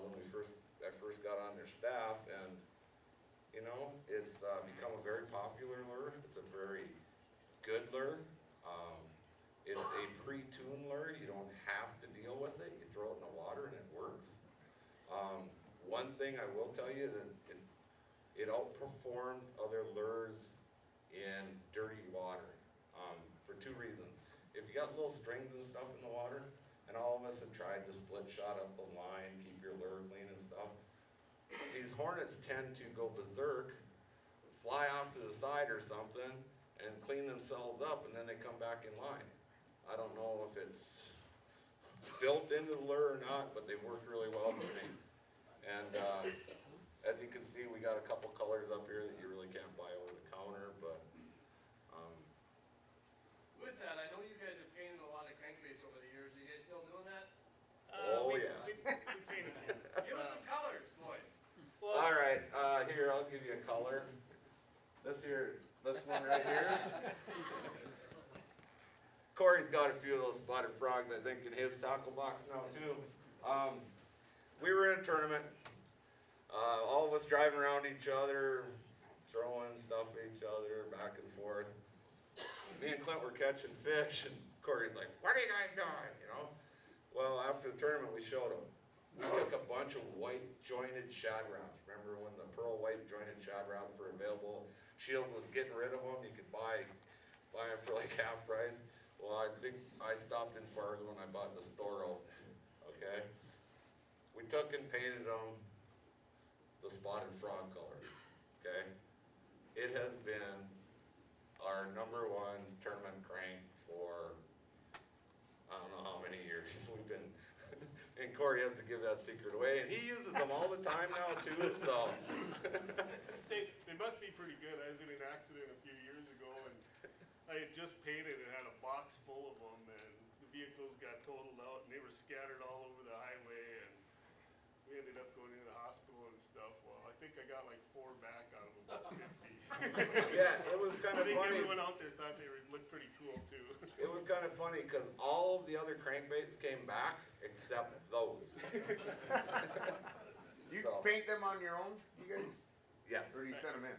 when I first got on their staff, and you know, it's become a very popular lure. It's a very good lure. It's a pre-tuned lure. You don't have to deal with it. You throw it in the water and it works. One thing I will tell you that it outperforms other lures in dirty water for 2 reasons. If you got little strings and stuff in the water, and all of us have tried to split shot up the line, keep your lure clean and stuff, these hornets tend to go berserk, fly off to the side or something, and clean themselves up, and then they come back in line. I don't know if it's built into the lure or not, but they work really well for me. And as you can see, we got a couple colors up here that you really can't buy over the counter, but
With that, I know you guys have painted a lot of crankbaits over the years. Are you guys still doing that?
Oh,
We
yeah.
painted them.
Give us some colors, boys.
Well,
all right, here, I'll give you a color. This one right here. Corey's got a few of those spotted frogs, I think, in his tackle box now too. We were in a tournament, all of us driving around each other, throwing stuff at each other, back and forth. Me and Clint were catching fish, and Corey's like, "What are you guys doing?" You know. Well, after the tournament, we showed him. We took a bunch of white jointed shad rods. Remember when the pearl white jointed shad rods were available? Shield was getting rid of them. You could buy them for like half price. Well, I think I stopped in Fargo and I bought the Storo. Okay. We took and painted them the spotted frog color. Okay. It has been our #1 tournament crank for I don't know how many years. We've been, and Corey has to give that secret away, and he uses them all the time now too. So
they must be pretty good. I was in an accident a few years ago, and I had just painted and had a box full of them, and the vehicles got totaled out, and they were scattered all over the highway, and we ended up going to the hospital and stuff. Well, I think I got like 4 back out of about 50.
yeah, it was kind
I
of
think
funny.
everyone out there thought they looked pretty cool too.
It was kind of funny because all of the other crankbaits came back except those.
You
So,
paint them on your own, you guys,
yeah.
or do you send them in?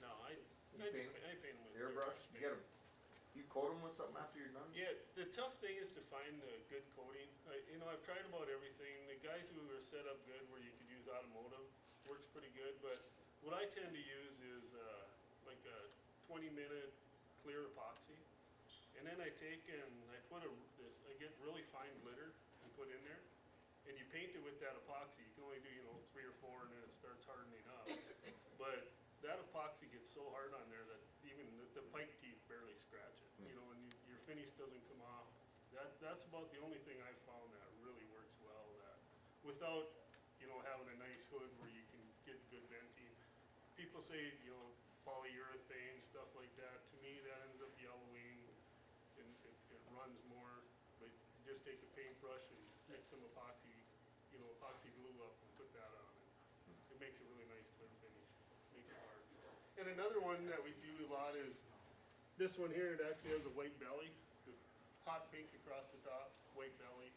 No, I
paint-
paint them with
Airbrush, you coat them with something after you're done?
Yeah, the tough thing is to find a good coating. I've tried about everything. The guys who are set up good where you could use automotive works pretty good, but what I tend to use is like a 20-minute clear epoxy. And then I take and I get really fine glitter and put in there. and you paint it with that epoxy, you can only do, 3 or 4 and then it starts hardening up. But that epoxy gets so hard on there that even the pike teeth barely scratch it, and your finish doesn't come off. That's about the only thing I've found that really works well, that without, having a nice hood where you can get good venting. People say, polyurethane, stuff like that, to me that ends up yellowing and it runs more, but just take a paintbrush and mix some epoxy, epoxy glue up and put that on it. It makes a really nice clear finish, makes it hard. And another one that we do a lot is, this one here, it actually has a white belly, the hot pink across the top, white belly.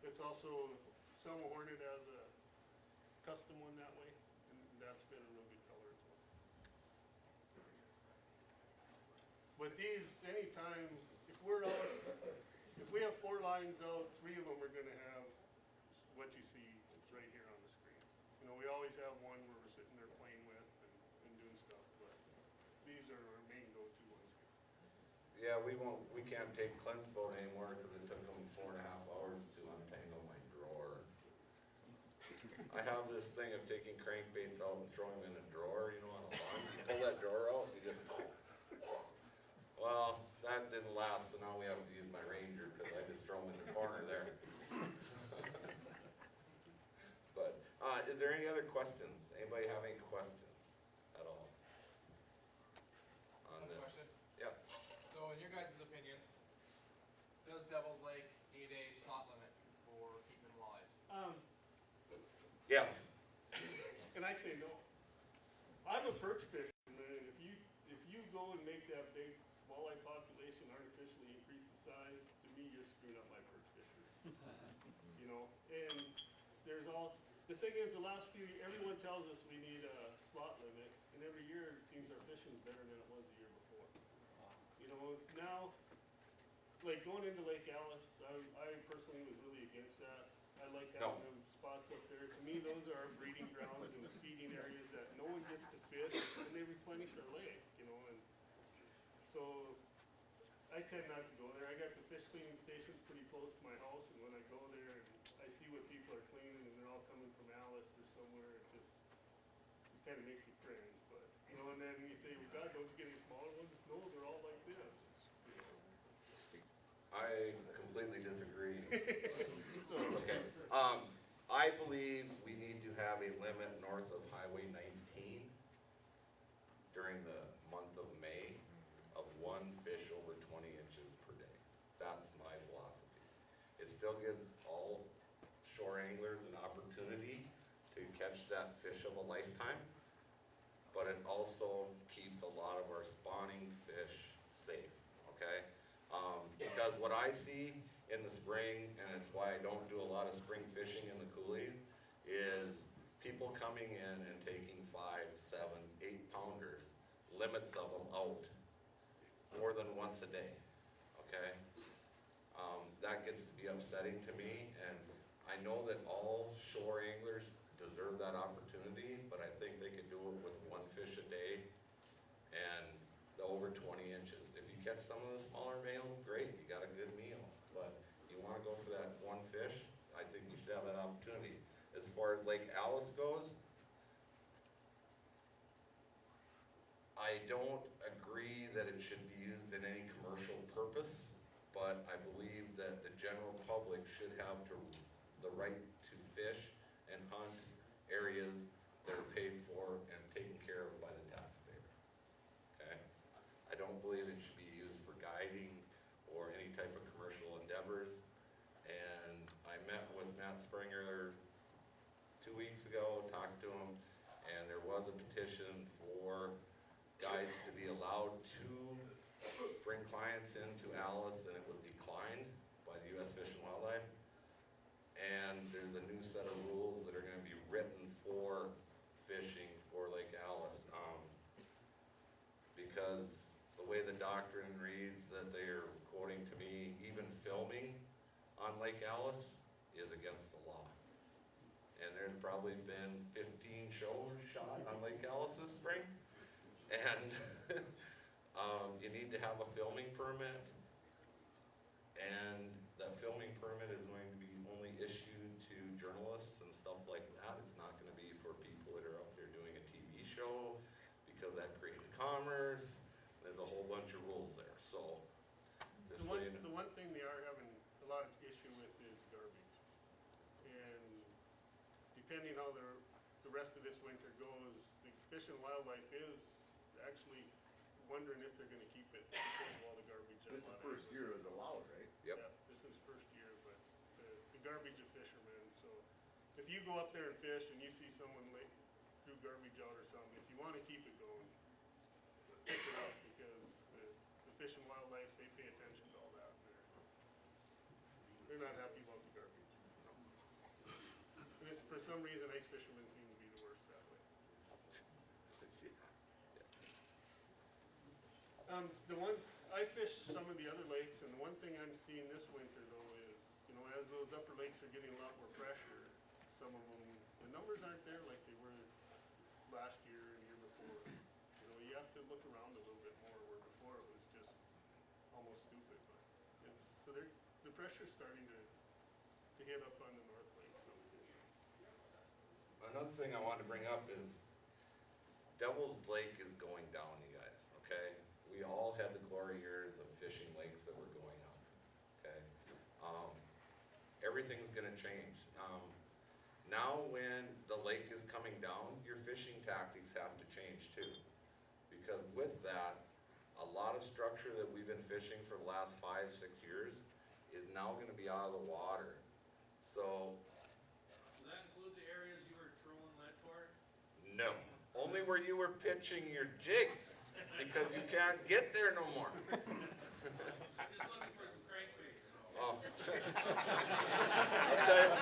It's also, Selma Hornet has a custom one that way, and that's been a real good color as well. But these, anytime, if we're out, if we have 4 lines out, 3 of them are gonna have what you see right here on the screen. We always have one where we're sitting there playing with and doing stuff, but these are our main go-to ones here.
Yeah, we can't take Clint's boat anymore because it took him 4.5 hours to untangle my drawer. I have this thing of taking crankbaits out and throwing them in a drawer, on a lawn. You pull that drawer out, you just, well, that didn't last, so now we have to use my Ranger because I just throw them in the corner there. But, is there any other questions? Anybody have any questions at all? On
One
this?
question.
Yes.
So in your guys' opinion, does Devil's Lake need a slot limit for keeping walleyes?
Yes.
And I say no. I'm a perch fisherman, and if you go and make that big walleye population artificially increase the size, to me, you're screwing up my perch fishery. And the thing is, the last few, everyone tells us we need a slot limit, and every year it seems our fishing's better than it was the year before. Now, like going into Lake Alice, I personally was really against that. I like having them spots up there. To me, those are our breeding grounds and feeding areas that no one gets to fish, and they replenish our lake, and so I tend not to go there. I got the fish cleaning stations pretty close to my house, and when I go there and I see what people are cleaning and they're all coming from Alice or somewhere, it kind of makes you cringe, but, and then you say, well, God, don't you get any smaller ones? No, they're all like this.
I completely disagree.
So,
Okay. I believe we need to have a limit north of Highway 19 during the month of May of 1 fish over 20 inches per day. That's my philosophy. It still gives all shore anglers an opportunity to catch that fish of a lifetime, but it also keeps a lot of our spawning fish safe, okay? Because what I see in the spring, and it's why I don't do a lot of spring fishing in the coulees, is people coming in and taking 5, 7, 8 pounders, limits of them out more than once a day, okay? That gets to be upsetting to me, and I know that all shore anglers deserve that opportunity, but I think they could do it with 1 fish a day and the over 20 inches. If you catch some of the smaller males, great, you got a good meal. But you wanna go for that 1 fish, I think you should have that opportunity. As far as Lake Alice goes, I don't agree that it should be used in any commercial purpose, but I believe that the general public should have the right to fish and hunt areas that are paid for and taken care of by the taxpayer. Okay? I don't believe it should be used for guiding or any type of commercial endeavors. And I met with Matt Springer 2 weeks ago, talked to him, and there was a petition for guides to be allowed to bring clients into Alice, and it was declined by the U.S. Fish and Wildlife. And there's a new set of rules that are gonna be written for fishing for Lake Alice. Because the way the doctrine reads that they're quoting to me, even filming on Lake Alice is against the law. And there's probably been 15 shows shot on Lake Alice this spring. And you need to have a filming permit. And that filming permit is going to be only issued commerce, there's a whole bunch of rules there, so. Just so you know.
The one thing they are having a lot of issue with is garbage. And depending how the rest of this winter goes, the Fish and Wildlife is actually wondering if they're gonna keep it because of all the garbage.
This is the first year it was allowed, right?
Yep.
Yeah, this is first year, but the garbage of fishermen, so if you go up there and fish and you see someone threw garbage out or something, if you wanna keep it going, pick it up, because the Fish and Wildlife, they pay attention to all that. They're not happy about the garbage. And it's, for some reason, ice fishermen seem to be the worst that way. I fish some of the other lakes, and the one thing I'm seeing this winter though is, you know, as those upper lakes are getting a lot more pressure, some of them, the numbers aren't there like they were last year and year before. You know, you have to look around a little bit more, where before it was just almost stupid, but the pressure's starting to hit up on the North Lake some too.
Another thing I wanted to bring up is Devil's Lake is going down, you guys, okay? We all had the glory years of fishing lakes that were going up, okay? Everything's gonna change. Now when the lake is coming down, your fishing tactics have to change too. Because with that, a lot of structure that we've been fishing for the last 5, 6 years is now gonna be out of the water. So,
Does that include the areas you were trolling lead for?
no, only where you were pitching your jigs, because you can't get there no more.
Just looking for some crankbaits.
Oh. I'll tell you,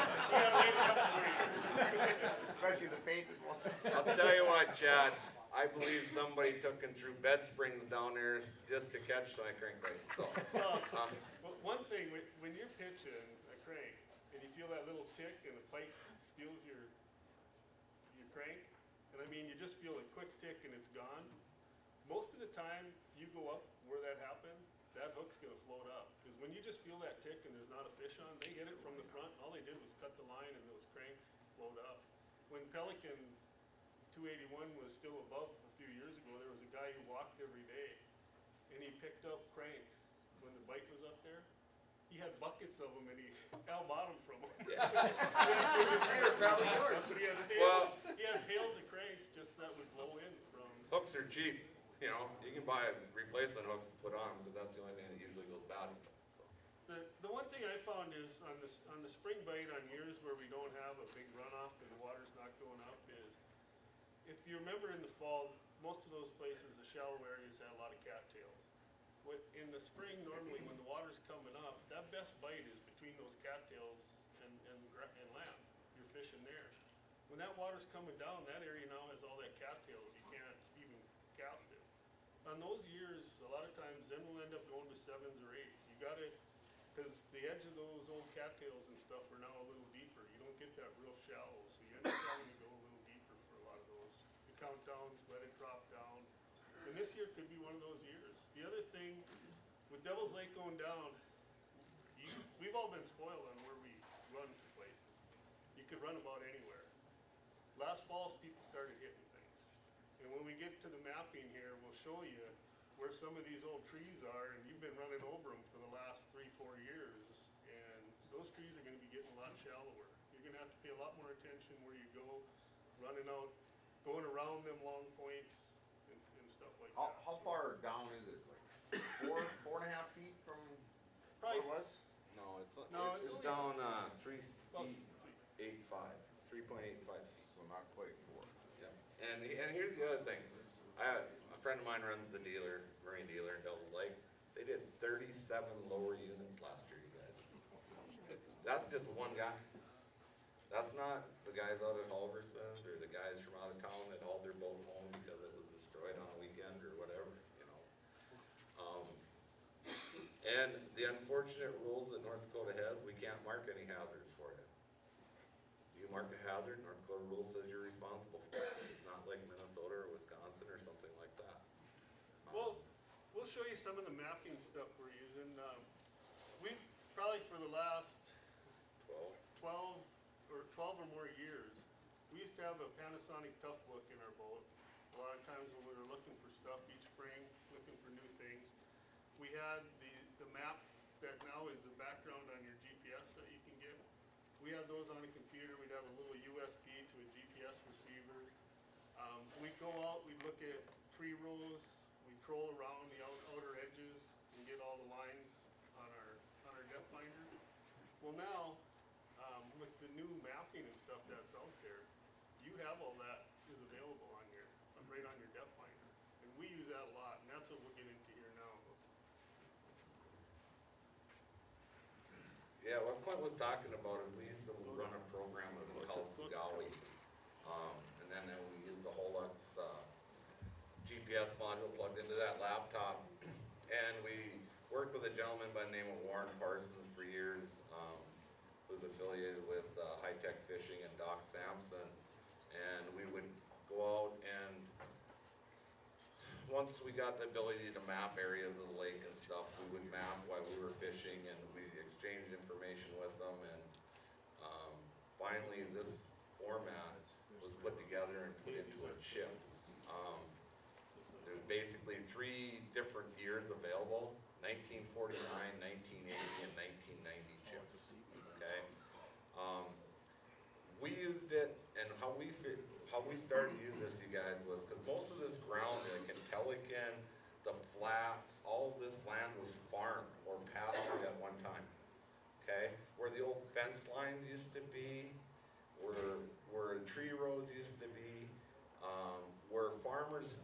Especially the painted ones.
I'll tell you what, Chad, I believe somebody took him through Bed Springs down there just to catch my crankbait, so.
Well, one thing, when you're pitching a crank, and you feel that little tick and the pike steals your crank, and I mean, you just feel a quick tick and it's gone. Most of the time, you go up where that happened, that hook's gonna float up. Cause when you just feel that tick and there's not a fish on, they hit it from the front, all they did was cut the line and those cranks float up. When Pelican 281 was still above a few years ago, there was a guy who walked every day, and he picked up cranks when the bike was up there. He had buckets of them, and Al bought them from him. Probably yours. But he had pails of cranks just that would blow in from.
Hooks are cheap, you know, you can buy replacement hooks to put on, because that's the only thing that usually goes bad. So.
The one thing I found is on the spring bite on years where we don't have a big runoff and the water's not going up is, if you remember in the fall, most of those places, the shallow areas had a lot of cattails. In the spring, normally when the water's coming up, that best bite is between those cattails and land. You're fishing there. When that water's coming down, that area now has all that cattails. You can't even cast it. On those years, a lot of times, then we'll end up going to 7s or 8s. You gotta, because the edge of those old cattails and stuff are now a little deeper. You don't get that real shallow, so you end up having to go a little deeper for a lot of those. The countdowns, let it drop down. And this year could be one of those years. The other thing, with Devil's Lake going down, we've all been spoiled on where we run to places. You could run about anywhere. Last fall, people started hitting things. And when we get to the mapping here, we'll show you where some of these old trees are, and you've been running over them for the last 3-4 years, and those trees are gonna be getting a lot shallower. You're gonna have to pay a lot more attention where you go, running out, going around them long points, and stuff like that.
How far down is it? Like 4.5 feet from where
Probably
it was?
No, it's
it's only-
down, 3
Well,
feet, 8.5, 3.85 feet.
So not quite 4.
Yeah. And here's the other thing, a friend of mine runs the marine dealer in Devil's Lake. They did 37 lower units last year, you guys. That's just one guy. That's not the guys out at Halverson or the guys from out of town that hauled their boat home because it was destroyed on a weekend or whatever, you know. And the unfortunate rules that North Dakota has, we can't mark any hazards for it. You mark a hazard, North Dakota rule says you're responsible for it. It's not like Minnesota or Wisconsin or something like that.
Well, we'll show you some of the mapping stuff we're using. We probably for the last 12 or more years, we used to have a Panasonic Tough Book in our boat, a lot of times when we were looking for stuff each spring, looking for new things, we had the map that now is the background on your GPS that you can get. We had those on a computer, we'd have a little USB to a GPS receiver. We'd go out, we'd look at tree rows, we'd troll around the outer edges and get all the lines on our depth finder. Well now, with the new mapping and stuff that's out there, you have all that is available on right on your depth finder. And we use that a lot, and that's what we'll get into here now.
Yeah, what Clint was talking about is we used to run a program that was called Fugawi. And then we used the Holux, GPS module plugged into that laptop. And we worked with a gentleman by the name of Warren Parsons for years, who's affiliated with High Tech Fishing and Doc Sampson. And we would go out and once we got the ability to map areas of the lake and stuff, we would map while we were fishing and we exchanged information with them. And finally, this format was put together and put into a chip. There's basically 3 different years available: 1949, 1980, and 1990 chip. Okay. We used it, and how we started to use this, you guys, was because most of this ground, like in Pelican, the flats, all of this land was farmed or pastured at one time. Okay, where the old fence lines used to be, where tree roads used to be, where farmers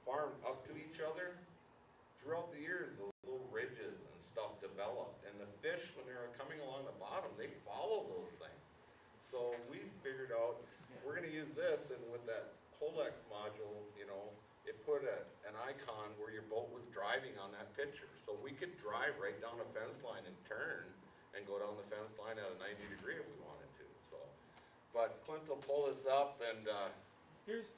farmed up to each other. Throughout the years, those little ridges and stuff developed, and the fish, when they were coming along the bottom, they follow those things. So we figured out, we're gonna use this, and with that Holux module, you know, it put an icon where your boat was driving on that picture. So we could drive right down a fence line and turn and go down the fence line at a 90-degree if we wanted to, so. But Clint will pull this up and,
Here's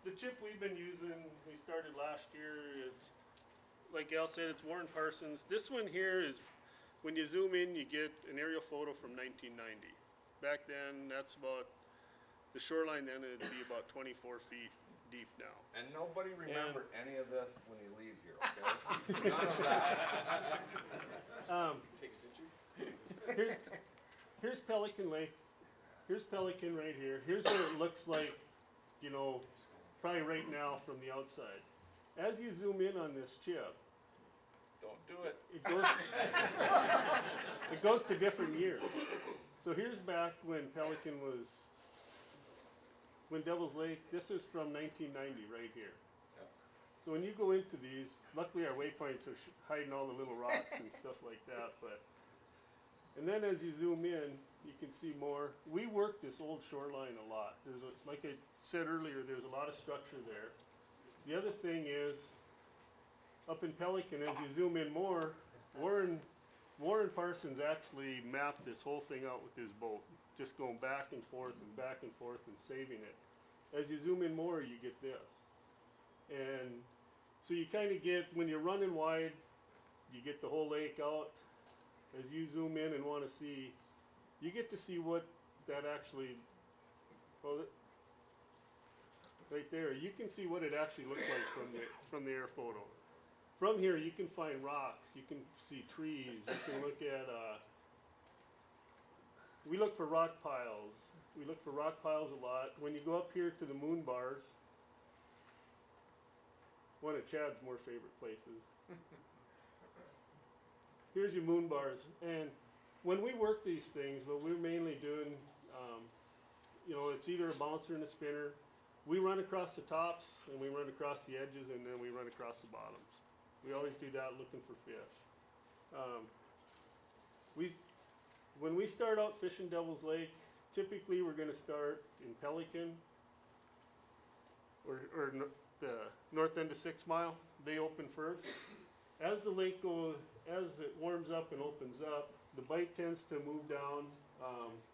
the chip we've been using, we started last year, is, like Al said, it's Warren Parsons. This one here is, when you zoom in, you get an aerial photo from 1990. Back then, that's about, the shoreline then it'd be about 24 feet deep now.
and nobody remember any of this when you leave here, okay? None of that.
Take a picture?
Here's Pelican Lake. Here's Pelican right here. Here's what it looks like, you know, probably right now from the outside. As you zoom in on this chip,
Don't do it.
it goes to different years. So here's back when Pelican was, when Devil's Lake, this is from 1990 right here.
Yep.
So when you go into these, luckily our waypoints are hiding all the little rocks and stuff like that, but, and then as you zoom in, you can see more. We work this old shoreline a lot. Like I said earlier, there's a lot of structure there. The other thing is, up in Pelican, as you zoom in more, Warren Parsons actually mapped this whole thing out with his boat, just going back and forth and saving it. As you zoom in more, you get this. And so you kind of get, when you're running wide, you get the whole lake out. As you zoom in and want to see, you get to see what that actually, well, right there, you can see what it actually looks like from the air photo. From here, you can find rocks, you can see trees, you can look at, we look for rock piles. We look for rock piles a lot. When you go up here to the moon bars, one of Chad's more favorite places. Here's your moon bars. And when we work these things, what we're mainly doing, you know, it's either a bouncer and a spinner. We run across the tops, and we run across the edges, and then we run across the bottoms. We always do that looking for fish. When we start out fishing Devil's Lake, typically we're going to start in Pelican or the north end of 6 Mile. They open first. As the lake goes, as it warms up and opens up, the bite tends to move down.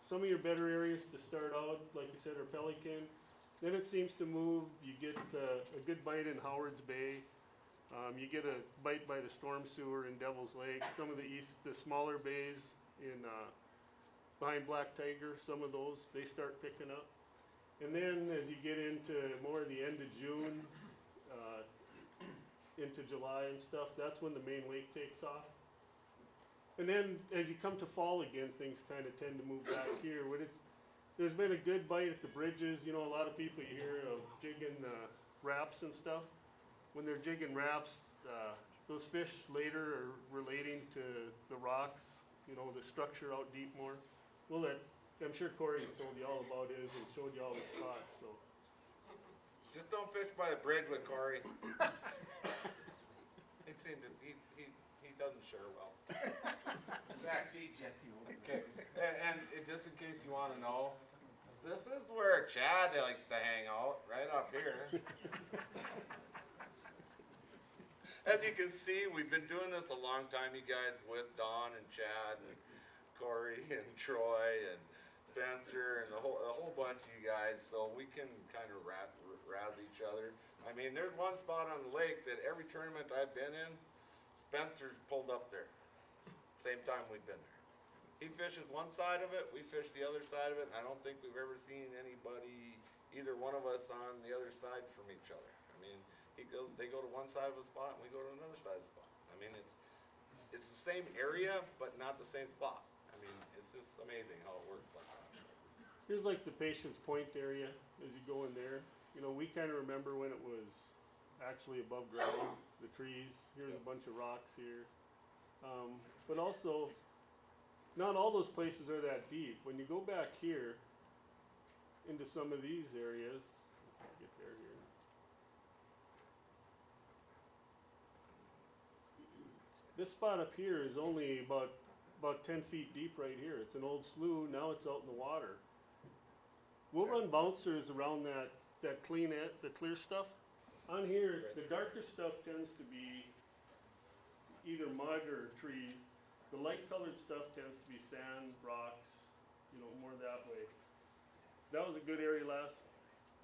Some of your better areas to start out, like you said, are Pelican. Then it seems to move. You get a good bite in Howard's Bay. You get a bite by the storm sewer in Devil's Lake. Some of the smaller bays in behind Black Tiger, some of those, they start picking up. And then as you get into more the end of June, into July and stuff, that's when the main lake takes off. And then as you come to fall again, things kind of tend to move back here. When there's been a good bite at the bridges, you know, a lot of people you hear of jigging wraps and stuff. When they're jigging wraps, those fish later are relating to the rocks, you know, the structure out deep more. Well, I'm sure Corey's told you all about his and showed you all the spots, so.
Just don't fish by the bridge with Corey. He doesn't share well. Okay, and just in case you wanna know, this is where Chad likes to hang out, right up here. As you can see, we've been doing this a long time, you guys, with Don and Chad and Corey and Troy and Spencer and a whole bunch of you guys, so we can kind of razz each other. I mean, there's one spot on the lake that every tournament I've been in, Spencer's pulled up there. Same time we've been there. He fishes one side of it, we fish the other side of it, and I don't think we've ever seen anybody, either one of us on the other side from each other. I mean, they go to one side of the spot and we go to another side of the spot. I mean, it's the same area, but not the same spot. I mean, it's just amazing how it works like that.
Here's like the Patience Point area as you go in there. You know, we kind of remember when it was actually above ground, the trees. Here's a bunch of rocks here. But also, not all those places are that deep. When you go back here into some of these areas, I'll get there here. This spot up here is only about 10 feet deep right here. It's an old slough, now it's out in the water. We'll run bouncers around that the clear stuff. On here, the darker stuff tends to be either mud or trees. The light colored stuff tends to be sand, rocks, you know, more that way. That was a good area the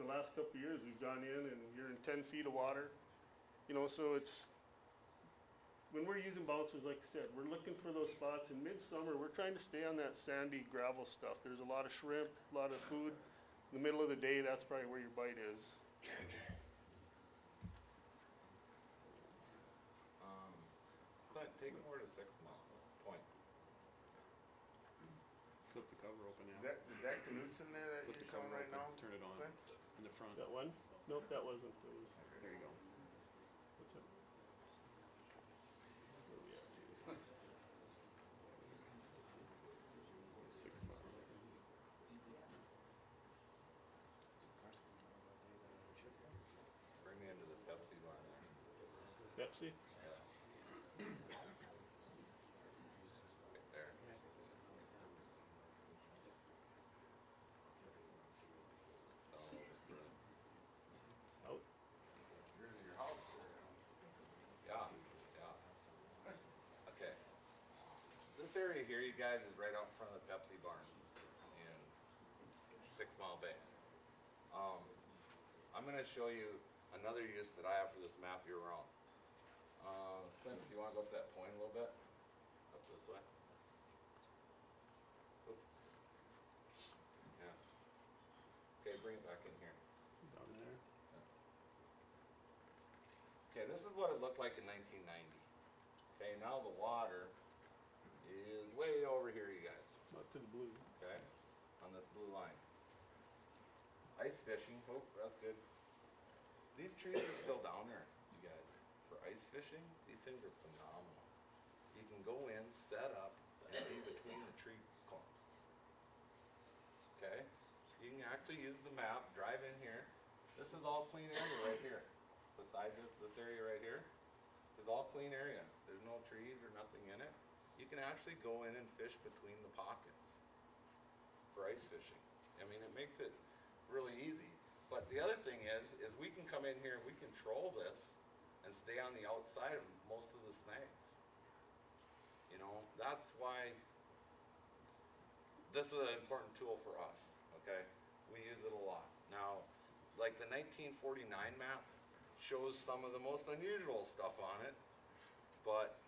last couple of years. We've gone in and you're in 10 feet of water. You know, so when we're using bouncers, like I said, we're looking for those spots. In midsummer, we're trying to stay on that sandy gravel stuff. There's a lot of shrimp, a lot of food. In the middle of the day, that's probably where your bite is.
Clint, take them over to 6 Mile Point.
Flip the cover open
Is
now.
that Knutson there that
Flip
you're
the cover
showing right
open,
now?
turn it on
Clint?
in the front.
That one? Nope, that wasn't. It was,
There you go.
what's that? Where we at here?
6 Mile.
Bring me into the Pepsi line there.
Pepsi?
Yeah. Right there.
Out.
Here's your house. Yeah, yeah. Okay. This area here, you guys, is right out in front of the Pepsi barn in 6 Mile Bay. I'm gonna show you another use that I have for this map year round. Clint, if you wanna go up that point a little bit, up this way. Oop. Yeah. Okay, bring it back in here.
Down there.
Okay, this is what it looked like in 1990. Okay, now the water is way over here, you guys.
Not to the blue.
Okay, on this blue line. Ice fishing, oh, that's good. These trees are still down there, you guys. For ice fishing, these things are phenomenal. You can go in, set up, and be between the tree clumps. Okay, you can actually use the map, drive in here. This is all clean area right here. Beside this area right here is all clean area. There's no trees or nothing in it. You can actually go in and fish between the pockets for ice fishing. I mean, it makes it really easy. But the other thing is we can come in here and we control this and stay on the outside of most of the snags. You know, that's why this is an important tool for us, okay? We use it a lot. Now, like the 1949 map shows some of the most unusual stuff on it, but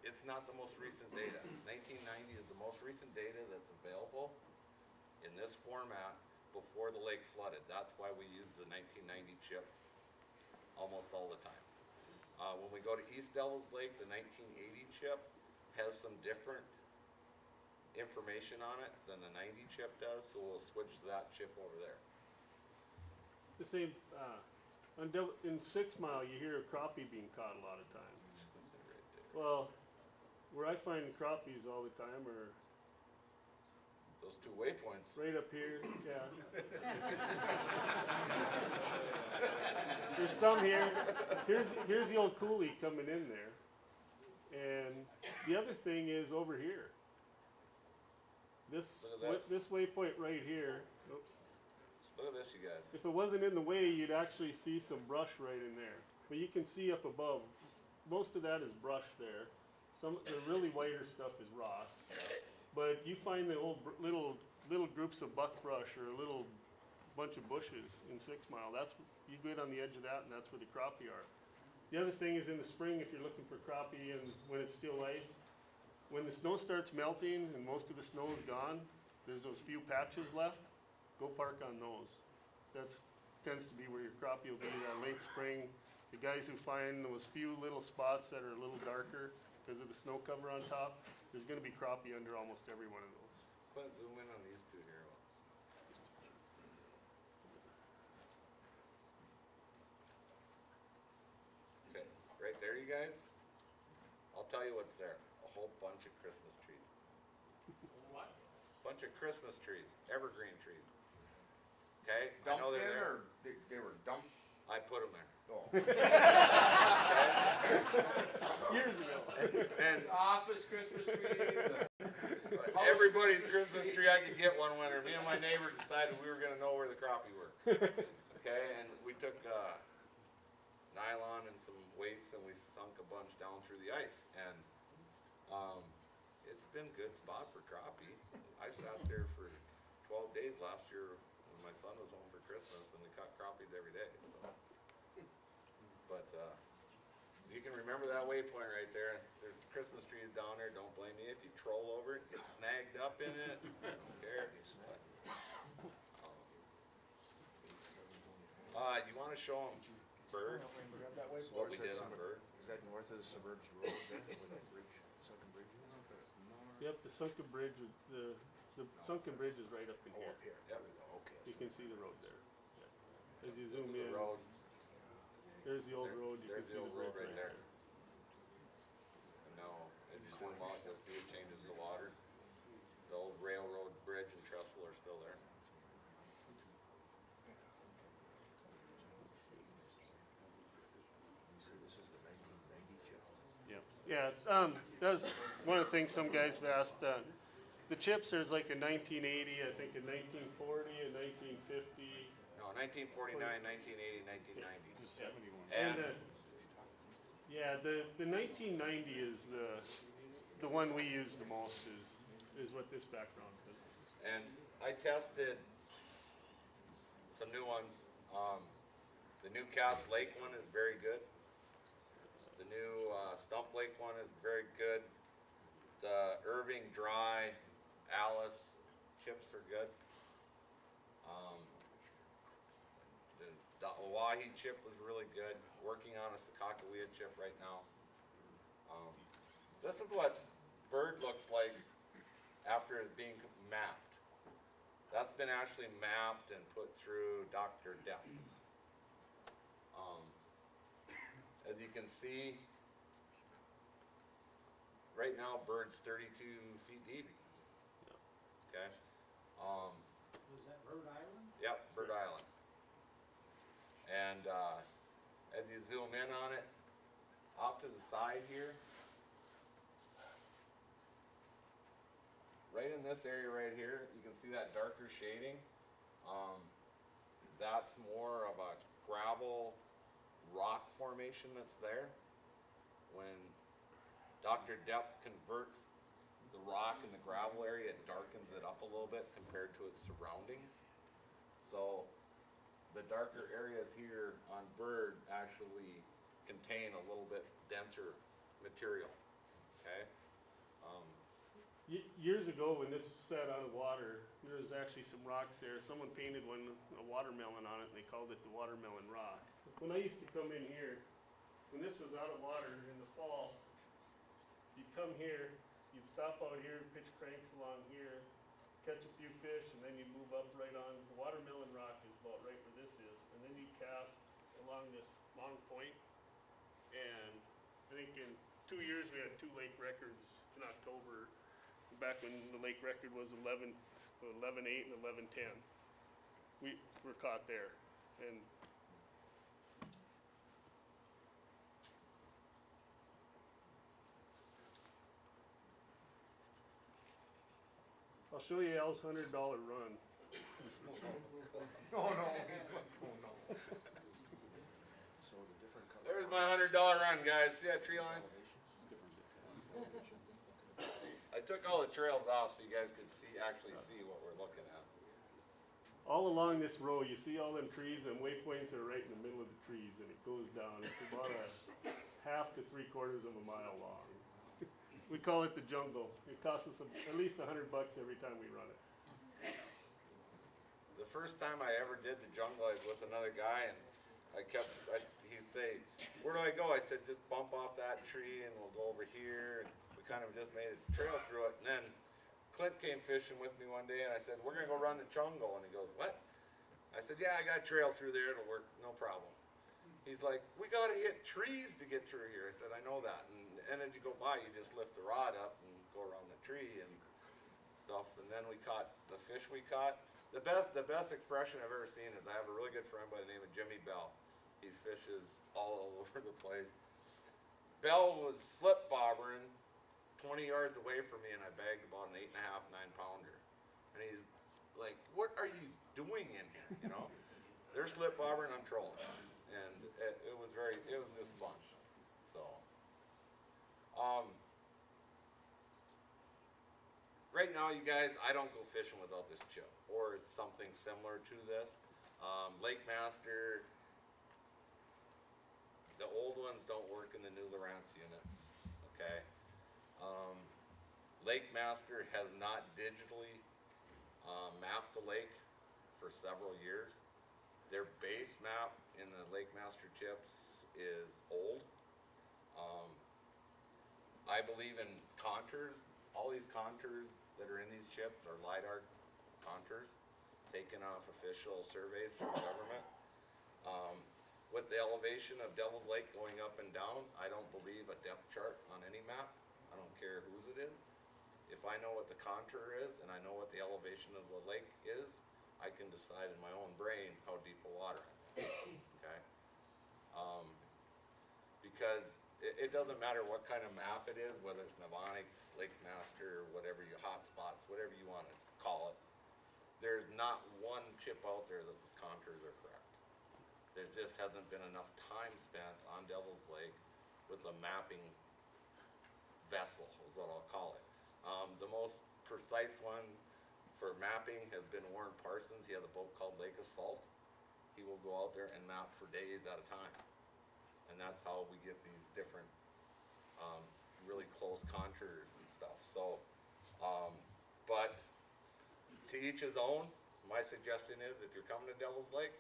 it's not the most recent data. 1990 is the most recent data that's available, this format before the lake flooded. That's why we use the 1990 chip almost all the time. When we go to East Devils Lake, the 1980 chip has some different information on it than the 90 chip does, so we'll switch that chip over there.
The same, in 6 Mile, you hear crappie being caught a lot of times.
Right there.
Well, where I find crappies all the time are
Those 2 waypoints.
right up here, yeah. There's some here. Here's the old coulee coming in there. And the other thing is over here. This,
Look at that.
this waypoint right here, oops.
Look at this, you guys.
If it wasn't in the way, you'd actually see some brush right in there. But you can see up above, most of that is brush there. The really whiter stuff is rock. But you find the old little groups of buckbrush or a little bunch of bushes in 6 Mile. You get on the edge of that, and that's where the crappie are. The other thing is in the spring, if you're looking for crappie and when it's still ice, when the snow starts melting and most of the snow is gone, there's those few patches left. Go park on those. That tends to be where your crappie will be that late spring. The guys who find those few little spots that are a little darker because of the snow cover on top, there's going to be crappie under almost every one of those.
Clint, zoom in on these 2 here. Okay, right there, you guys. I'll tell you what's there. A whole bunch of Christmas trees.
What?
Bunch of Christmas trees, evergreen trees. Okay, I
Dumped
know
in,
they're there.
or they were dumped?
I put them there.
Oh.
Years ago.
And
Office Christmas tree.
everybody's Christmas tree, I could get one winter. Me and my neighbor decided we were gonna know where the crappie were. Okay, and we took, nylon and some weights and we sunk a bunch down through the ice. And, it's been a good spot for crappie. I sat there for 12 days last year when my son was home for Christmas and we caught crappies every day, so. But, you can remember that waypoint right there. There's Christmas trees down there. Don't blame me if you troll over it, get snagged up in it. I don't care. But, you wanna show them Bird, what we did on Bird?
Is that north of the Suburbs Road there, where that bridge, sunken bridge is?
Yep, the sunken bridge, the sunken bridge is right up in
Oh,
here.
up here, there we go, okay.
You can see the road there. Yeah. As you zoom
The
in,
road,
there's the old
There-
road. You can
there's
see
the
the
old road
bridge
right there. and now, as you zoom out, you'll see it changes the water. The old railroad bridge and trestle are still there.
So this is the 1990 chip.
Yeah, that's one of the things some guys have asked. The chips, there's like a 1980, I think a 1940, a 1950.
No, 1949, 1980, 1990.
The 71.
And,
Yeah, the 1990 is the one we use the most is what this background is.
and I tested some new ones. The new Cass Lake one is very good. The new Stump Lake one is very good. The Irving Dry Alice chips are good. The Oahe chip was really good. Working on a Sakakawea chip right now. This is what Bird looks like after it's being mapped. That's been actually mapped and put through Dr. Depth. As you can see, right now Bird's 32 feet deep. Okay.
Was that Rhode Island?
Yep, Bird Island. And as you zoom in on it, off to the side here, right in this area right here, you can see that darker shading. That's more of a gravel rock formation that's there. When Dr. Depth converts the rock in the gravel area, it darkens it up a little bit compared to its surroundings. So the darker areas here on Bird actually contain a little bit denser material, okay?
Years ago, when this sat out of water, there was actually some rocks there. Someone painted a watermelon on it, and they called it the watermelon rock. When I used to come in here, when this was out of water in the fall, you'd come here, you'd stop out here, pitch cranks along here, catch a few fish, and then you'd move up right on. The watermelon rock is about right where this is, and then you cast along this long point. And I think in 2 years, we had 2 lake records in October, back when the lake record was 11.8 and 11.10. We were caught there, and I'll show you Al's $100 run.
Oh, no, he's like, oh, no.
So the different color.
There's my $100 run, guys. See that tree line? I took all the trails off so you guys could actually see what we're looking at.
All along this row, you see all them trees, and waypoints are right in the middle of the trees, and it goes down. It's about a half to 3/4 of a mile long. We call it the jungle. It costs us at least $100 every time we run it.
The first time I ever did the jungle, I was with another guy, and he'd say, "Where do I go?" I said, "Just bump off that tree, and we'll go over here." And we kind of just made a trail through it. And then Clint came fishing with me one day, and I said, "We're gonna go run the jungle." And he goes, "What?" I said, "Yeah, I got a trail through there. It'll work, no problem." He's like, "We gotta hit trees to get through here." I said, "I know that." And as you go by, you just lift the rod up and go around the tree and stuff. And then we caught the fish we caught. The best expression I've ever seen is I have a really good friend by the name of Jimmy Bell. He fishes all over the place. Bell was slip bobbering 20 yards away from me, and I bagged about an 8.5, 9-pounder. And he's like, "What are you doing in here?" You know, they're slip bobbering, I'm trolling, and it was just fun. So, right now, you guys, I don't go fishing without this chip, or it's something similar to this. Lake Master, the old ones don't work in the new Lowrance units, okay? Lake Master has not digitally mapped the lake for several years. Their base map in the Lake Master chips is old. I believe in contours. All these contours that are in these chips are LiDAR contours, taken off official surveys from the government. With the elevation of Devil's Lake going up and down, I don't believe a depth chart on any map. I don't care whose it is. If I know what the contour is and I know what the elevation of the lake is, I can decide in my own brain how deep the water is, okay? Because it doesn't matter what kind of map it is, whether it's Novonix, Lake Master, whatever your hotspots, whatever you want to call it. There's not one chip out there that the contours are correct. There just hasn't been enough time spent on Devil's Lake with a mapping vessel, is what I'll call it. The most precise one for mapping has been Warren Parsons. He has a boat called Lake of Salt. He will go out there and map for days at a time. And that's how we get these different, really close contours and stuff. So, but to each his own. My suggestion is if you're coming to Devil's Lake,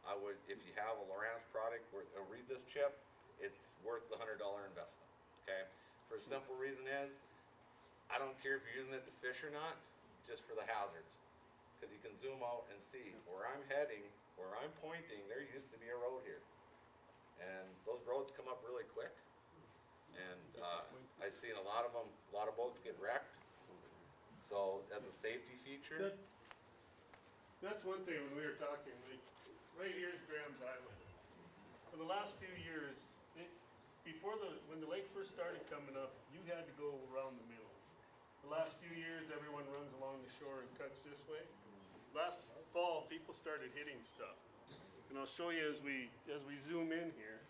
I would, if you have a Lowrance product, read this chip, it's worth the $100 investment, okay? For a simple reason is, I don't care if you're using it to fish or not, just for the hazards. Cause you can zoom out and see where I'm heading, where I'm pointing, there used to be a road here. And those roads come up really quick. And, I've seen a lot of boats get wrecked. So as a safety feature,
That's one thing when we were talking, like, right here is Graham's Island. For the last few years, when the lake first started coming up, you had to go around the middle. The last few years, everyone runs along the shore and cuts this way. Last fall, people started hitting stuff. And I'll show you as we zoom in here.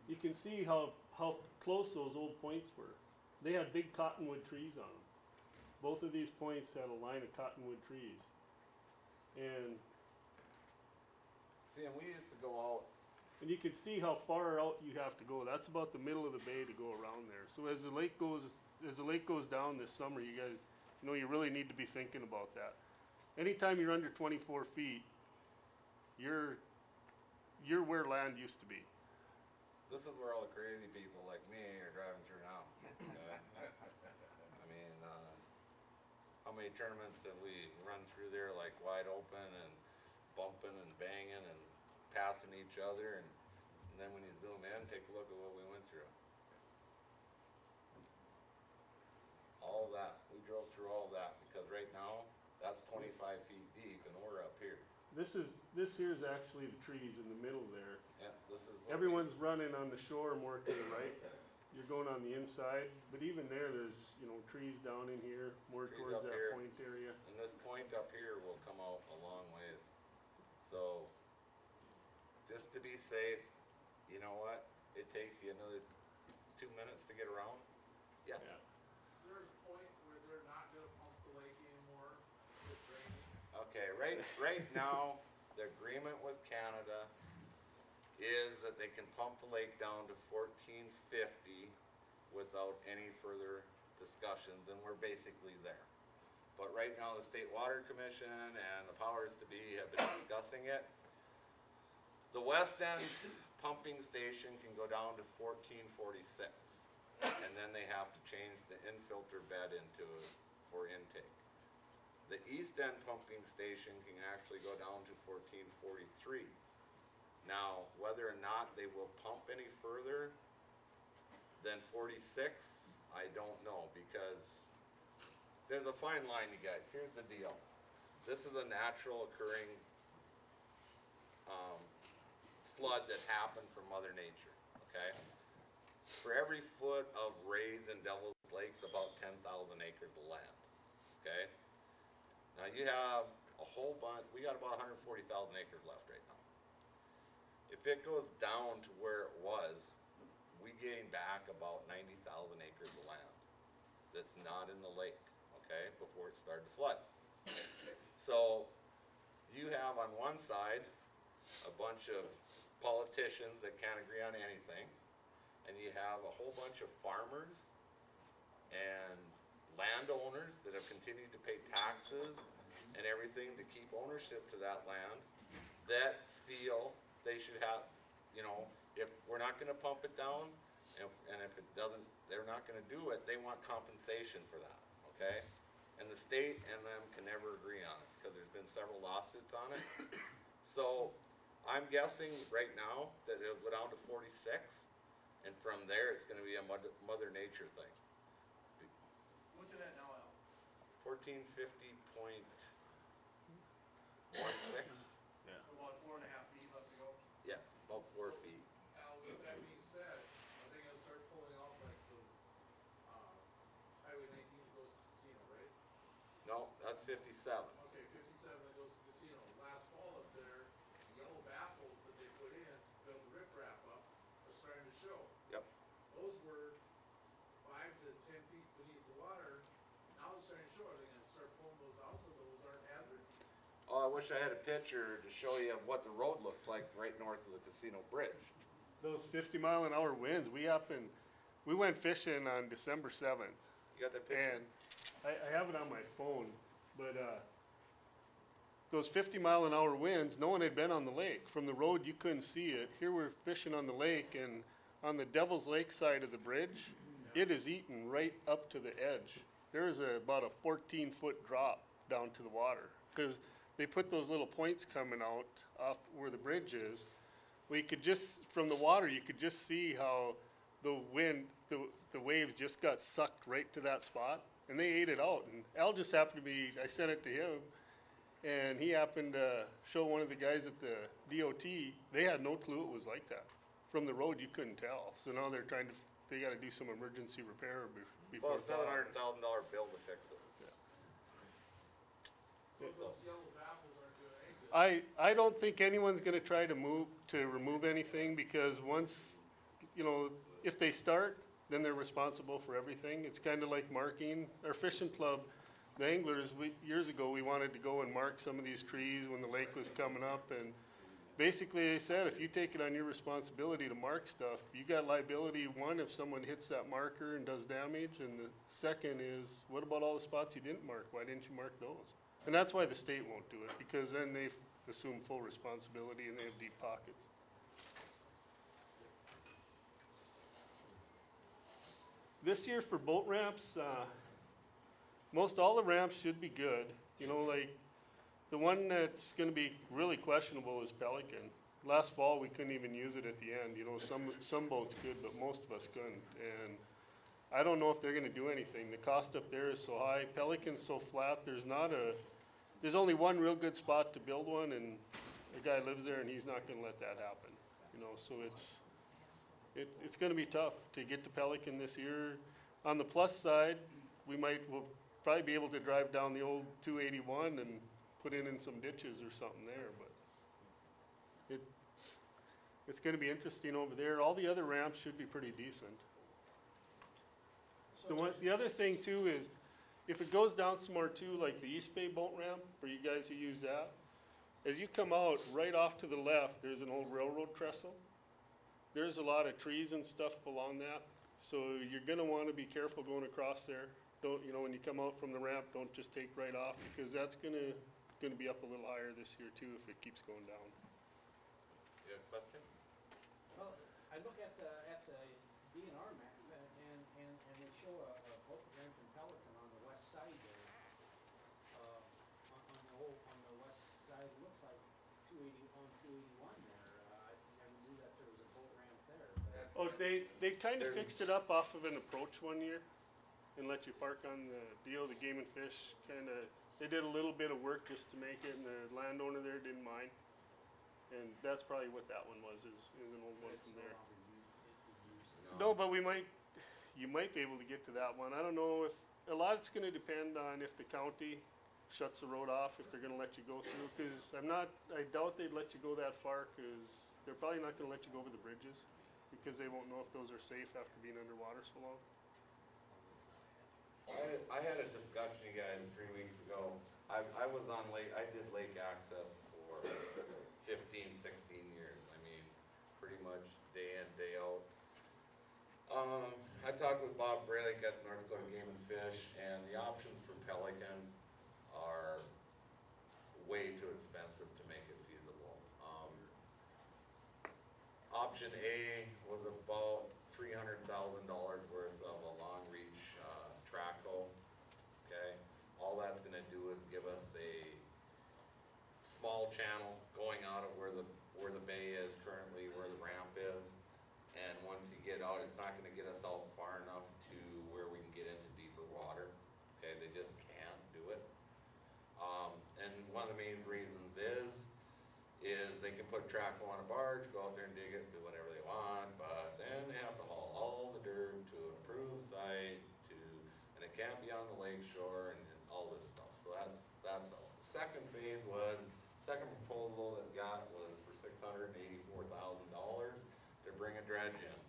You can see how close those old points were. They had big cottonwood trees on them. Both of these points had a line of cottonwood trees. And
see, and we used to go out
And you can see how far out you have to go. That's about the middle of the bay to go around there. So as the lake goes down this summer, you guys, you know, you really need to be thinking about that. Anytime you're under 24 feet, you're where land used to be.
This is where all the crazy people like me are driving through now. Okay? I mean, how many tournaments have we run through there like wide open and bumping and banging and passing each other, and then when you zoom in, take a look at what we went through. All that, we drove through all that, because right now, that's 25 feet deep and we're up here.
This here is actually the trees in the middle there.
Yeah, this is. what
Everyone's running on the shore more to the right. You're going on the inside, but even there's, you know, trees down in here, more
Trees
towards
up
that
here.
point area.
And this point up here will come out a long ways. So, just to be safe, you know what? It takes you another 2 minutes to get around. Yes.
Yeah.
There's a point where they're not gonna pump the lake anymore with drainage.
Okay, right now, the agreement with Canada is that they can pump the lake down to 1450 without any further discussions, and we're basically there. But right now, the State Water Commission and the powers to be have been discussing it. The west end pumping station can go down to 1446, and then they have to change the infilter bed into it for intake. The east end pumping station can actually go down to 1443. Now, whether or not they will pump any further than 46, I don't know, because there's a fine line, you guys. Here's the deal. This is a natural occurring flood that happened from Mother Nature, okay? For every foot of raise in Devil's Lake's about 10,000 acres of land, okay? Now you have a whole bunch, we got about 140,000 acres left right now. If it goes down to where it was, we gain back about 90,000 acres of land that's not in the lake, okay, before it started to flood. So you have on one side a bunch of politicians that can't agree on anything, and you have a whole bunch of farmers and landowners that have continued to pay taxes and everything to keep ownership to that land that feel they should have, you know, if we're not gonna pump it down, and if it doesn't, they're not gonna do it, they want compensation for that, okay? And the state and them can never agree on it, because there's been several lawsuits on it. So, I'm guessing right now that it'll go down to 46, and from there, it's gonna be a mother nature thing.
What's it at now, Al?
1450.16,
About 4.5 feet left to go.
yeah, about 4 feet.
Al, with that being said, are they gonna start pulling out like the, Highway 19 that goes to the casino, right?
No, that's 57.
Okay, 57 that goes to the casino. Last fall up there, the yellow baffles that they put in, built the riprap up, are starting to show.
Yep.
Those were 5 to 10 feet beneath the water. Now they're starting to show. Are they gonna start pulling those out so those aren't hazards?
Oh, I wish I had a picture to show you what the road looks like right north of the casino bridge.
Those 50-mile-an-hour winds, we went fishing on December 7th.
You got that picture?
And I have it on my phone, but those 50-mile-an-hour winds, no one had been on the lake. From the road, you couldn't see it. Here we're fishing on the lake, and on the Devil's Lake side of the bridge, it is eaten right up to the edge. There is about a 14-foot drop down to the water, because they put those little points coming out off where the bridge is. We could just, from the water, you could just see how the wind, the waves just got sucked right to that spot, and they ate it out. And Al just happened to be, I sent it to him, and he happened to show one of the guys at the DOT. They had no clue it was like that. From the road, you couldn't tell. So now they're trying to, they gotta do some emergency repair before.
Well, $700,000 bill to fix it.
So those yellow baffles aren't doing any good.
I don't think anyone's gonna try to remove anything, because once, you know, if they start, then they're responsible for everything. It's kinda like marking. Our fishing club, the anglers, years ago, we wanted to go and mark some of these trees when the lake was coming up, and basically they said, if you take it on your responsibility to mark stuff, you got liability, one, if someone hits that marker and does damage, and the second is, what about all the spots you didn't mark? Why didn't you mark those? And that's why the state won't do it, because then they assume full responsibility and they have deep pockets. This year for boat ramps, most all the ramps should be good. You know, like, the one that's gonna be really questionable is Pelican. Last fall, we couldn't even use it at the end, you know, some boats could, but most of us couldn't. And I don't know if they're gonna do anything. The cost up there is so high. Pelican's so flat, there's only one real good spot to build one, and the guy lives there and he's not gonna let that happen. You know, so it's gonna be tough to get to Pelican this year. On the plus side, we'll probably be able to drive down the old 281 and put in some ditches or something there, but it's gonna be interesting over there. All the other ramps should be pretty decent. The other thing too is, if it goes down some more too, like the East Bay boat ramp, for you guys who use that, as you come out, right off to the left, there's an old railroad trestle. There's a lot of trees and stuff along that, so you're gonna wanna be careful going across there. Don't, you know, when you come out from the ramp, don't just take right off, because that's gonna be up a little higher this year too if it keeps going down.
You have a question?
Well, I look at the DNR map, and they show a boat ramp in Pelican on the west side there. On the west side, it looks like 281 there. I never knew that there was a boat ramp there.
Oh, they kinda
There's-
fixed it up off of an approach one year and let you park on the deal, the Game and Fish they did a little bit of work just to make it, and the landowner there didn't mind. And that's probably what that one was, is an old one from there. No, but you might be able to get to that one. I don't know if, a lot's gonna depend on if the county shuts the road off, if they're gonna let you go through, cause I doubt they'd let you go that far, cause they're probably not gonna let you go over the bridges, because they won't know if those are safe after being underwater so long.
I had a discussion, you guys, 3 weeks ago. I was on I did lake access for 15, 16 years. I mean, pretty much day in, day out. I talked with Bob Freilich at North Dakota Game and Fish, and the options for Pelican are way too expensive to make it feasible. Option A was about $300,000 worth of a long reach track hoe. Okay, all that's gonna do is give us a small channel going out of where the bay is currently, where the ramp is. And once you get out, it's not gonna get us out far enough to where we can get into deeper water. Okay, they just can't do it. And one of the main reasons is they can put track hoe on a barge, go out there and dig it, do whatever they want, but then they have to haul all the dirt to an approved site, and it can't be on the lake shore and all this stuff. So that's all. The second proposal that got was for $684,000 to bring a dredge in.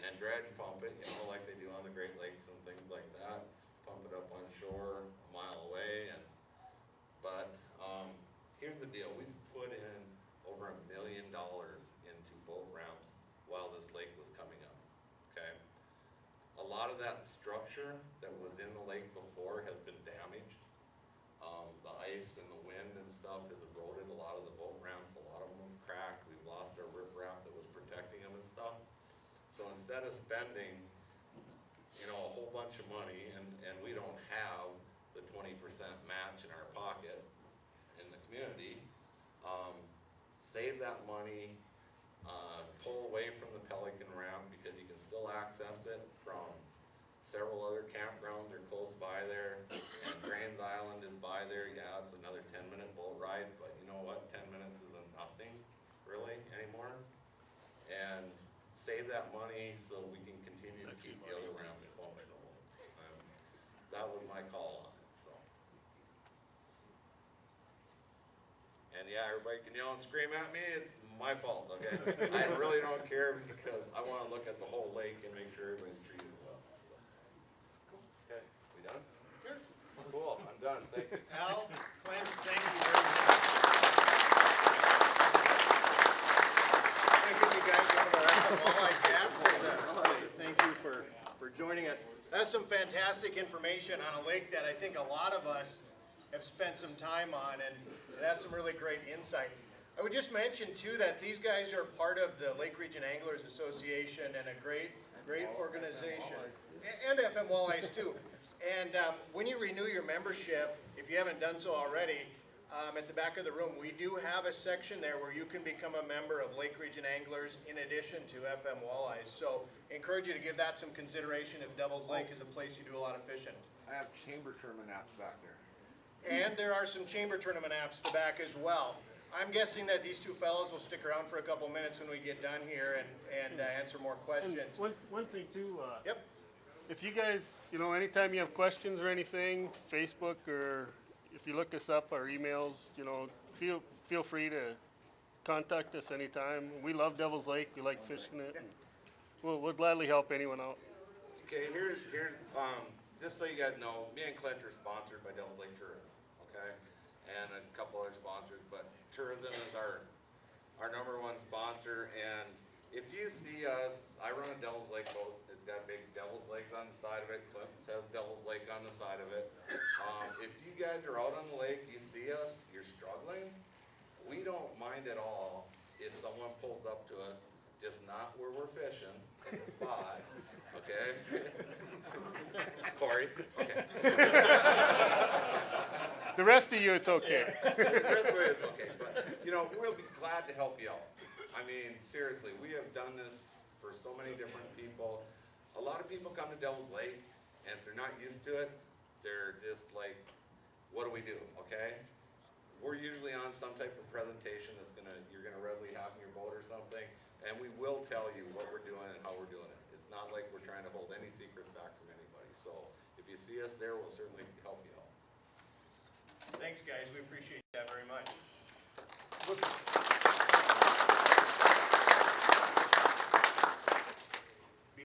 And dredge pump it, you know, like they do on the Great Lakes and things like that. Pump it up on shore a mile away, but here's the deal, we put in over $1 million into boat ramps while this lake was coming up, okay? A lot of that structure that was in the lake before has been damaged. The ice and the wind and stuff has eroded a lot of the boat ramps, a lot of them have cracked, we've lost our riprap that was protecting them and stuff. So instead of spending, you know, a whole bunch of money, and we don't have the 20% match in our pocket in the community, save that money, pull away from the Pelican ramp, because you can still access it from several other campgrounds are close by there, and Grains Island is by there. Yeah, it's another 10-minute boat ride, but you know what, 10 minutes isn't nothing really anymore. And save that money so we can continue to keep the other ramps functional. That was my call on it, so. And yeah, everybody can yell and scream at me, it's my fault, okay? I really don't care, because I wanna look at the whole lake and make sure everybody's treated well. Okay, we done? Sure. Cool, I'm done, thank you.
Al, Clint, thank you very much.
some fantastic information on a lake that I think a lot of us have spent some time on, and it has some really great insight. I would just mention too that these guys are part of the Lake Region Anglers Association and a great organization. And FM Walleyes too. And when you renew your membership, if you haven't done so already, at the back of the room, we do have a section there where you can become a member of Lake Region Anglers in addition to FM Walleyes. So I encourage you to give that some consideration if Devil's Lake is a place you do a lot of fishing.
I have chamber tournament apps back there.
And there are some chamber tournament apps to back as well. I'm guessing that these two fellows will stick around for a couple minutes when we get done here and answer more questions.
One thing too,
Yep.
if you guys, you know, anytime you have questions or anything, Facebook or if you look us up, our emails, you know, feel free to contact us anytime. We love Devil's Lake. We like fishing it. And we'll gladly help anyone out.
Okay, here's, just so you guys know, me and Clint are sponsored by Devil's Lake Tourism, okay? And a couple other sponsors, but tourism is our number one sponsor. And if you see us, I run a Devil's Lake boat. It's got big Devil's Lake on the side of it. Clint has Devil's Lake on the side of it. If you guys are out on the lake, you see us, you're struggling, we don't mind at all if someone pulls up to us, just not where we're fishing, in the spot, okay? Corey, okay.
The rest of you, it's okay.
This way it's okay, but, you know, we'll be glad to help you out. I mean, seriously, we have done this for so many different people. A lot of people come to Devil's Lake, and if they're not used to it, they're just like, what do we do, okay? We're usually on some type of presentation that's you're gonna readily have in your boat or something, and we will tell you what we're doing and how we're doing it. It's not like we're trying to hold any secrets back from anybody, so if you see us there, we'll certainly help you out.
Thanks, guys. We appreciate that very much.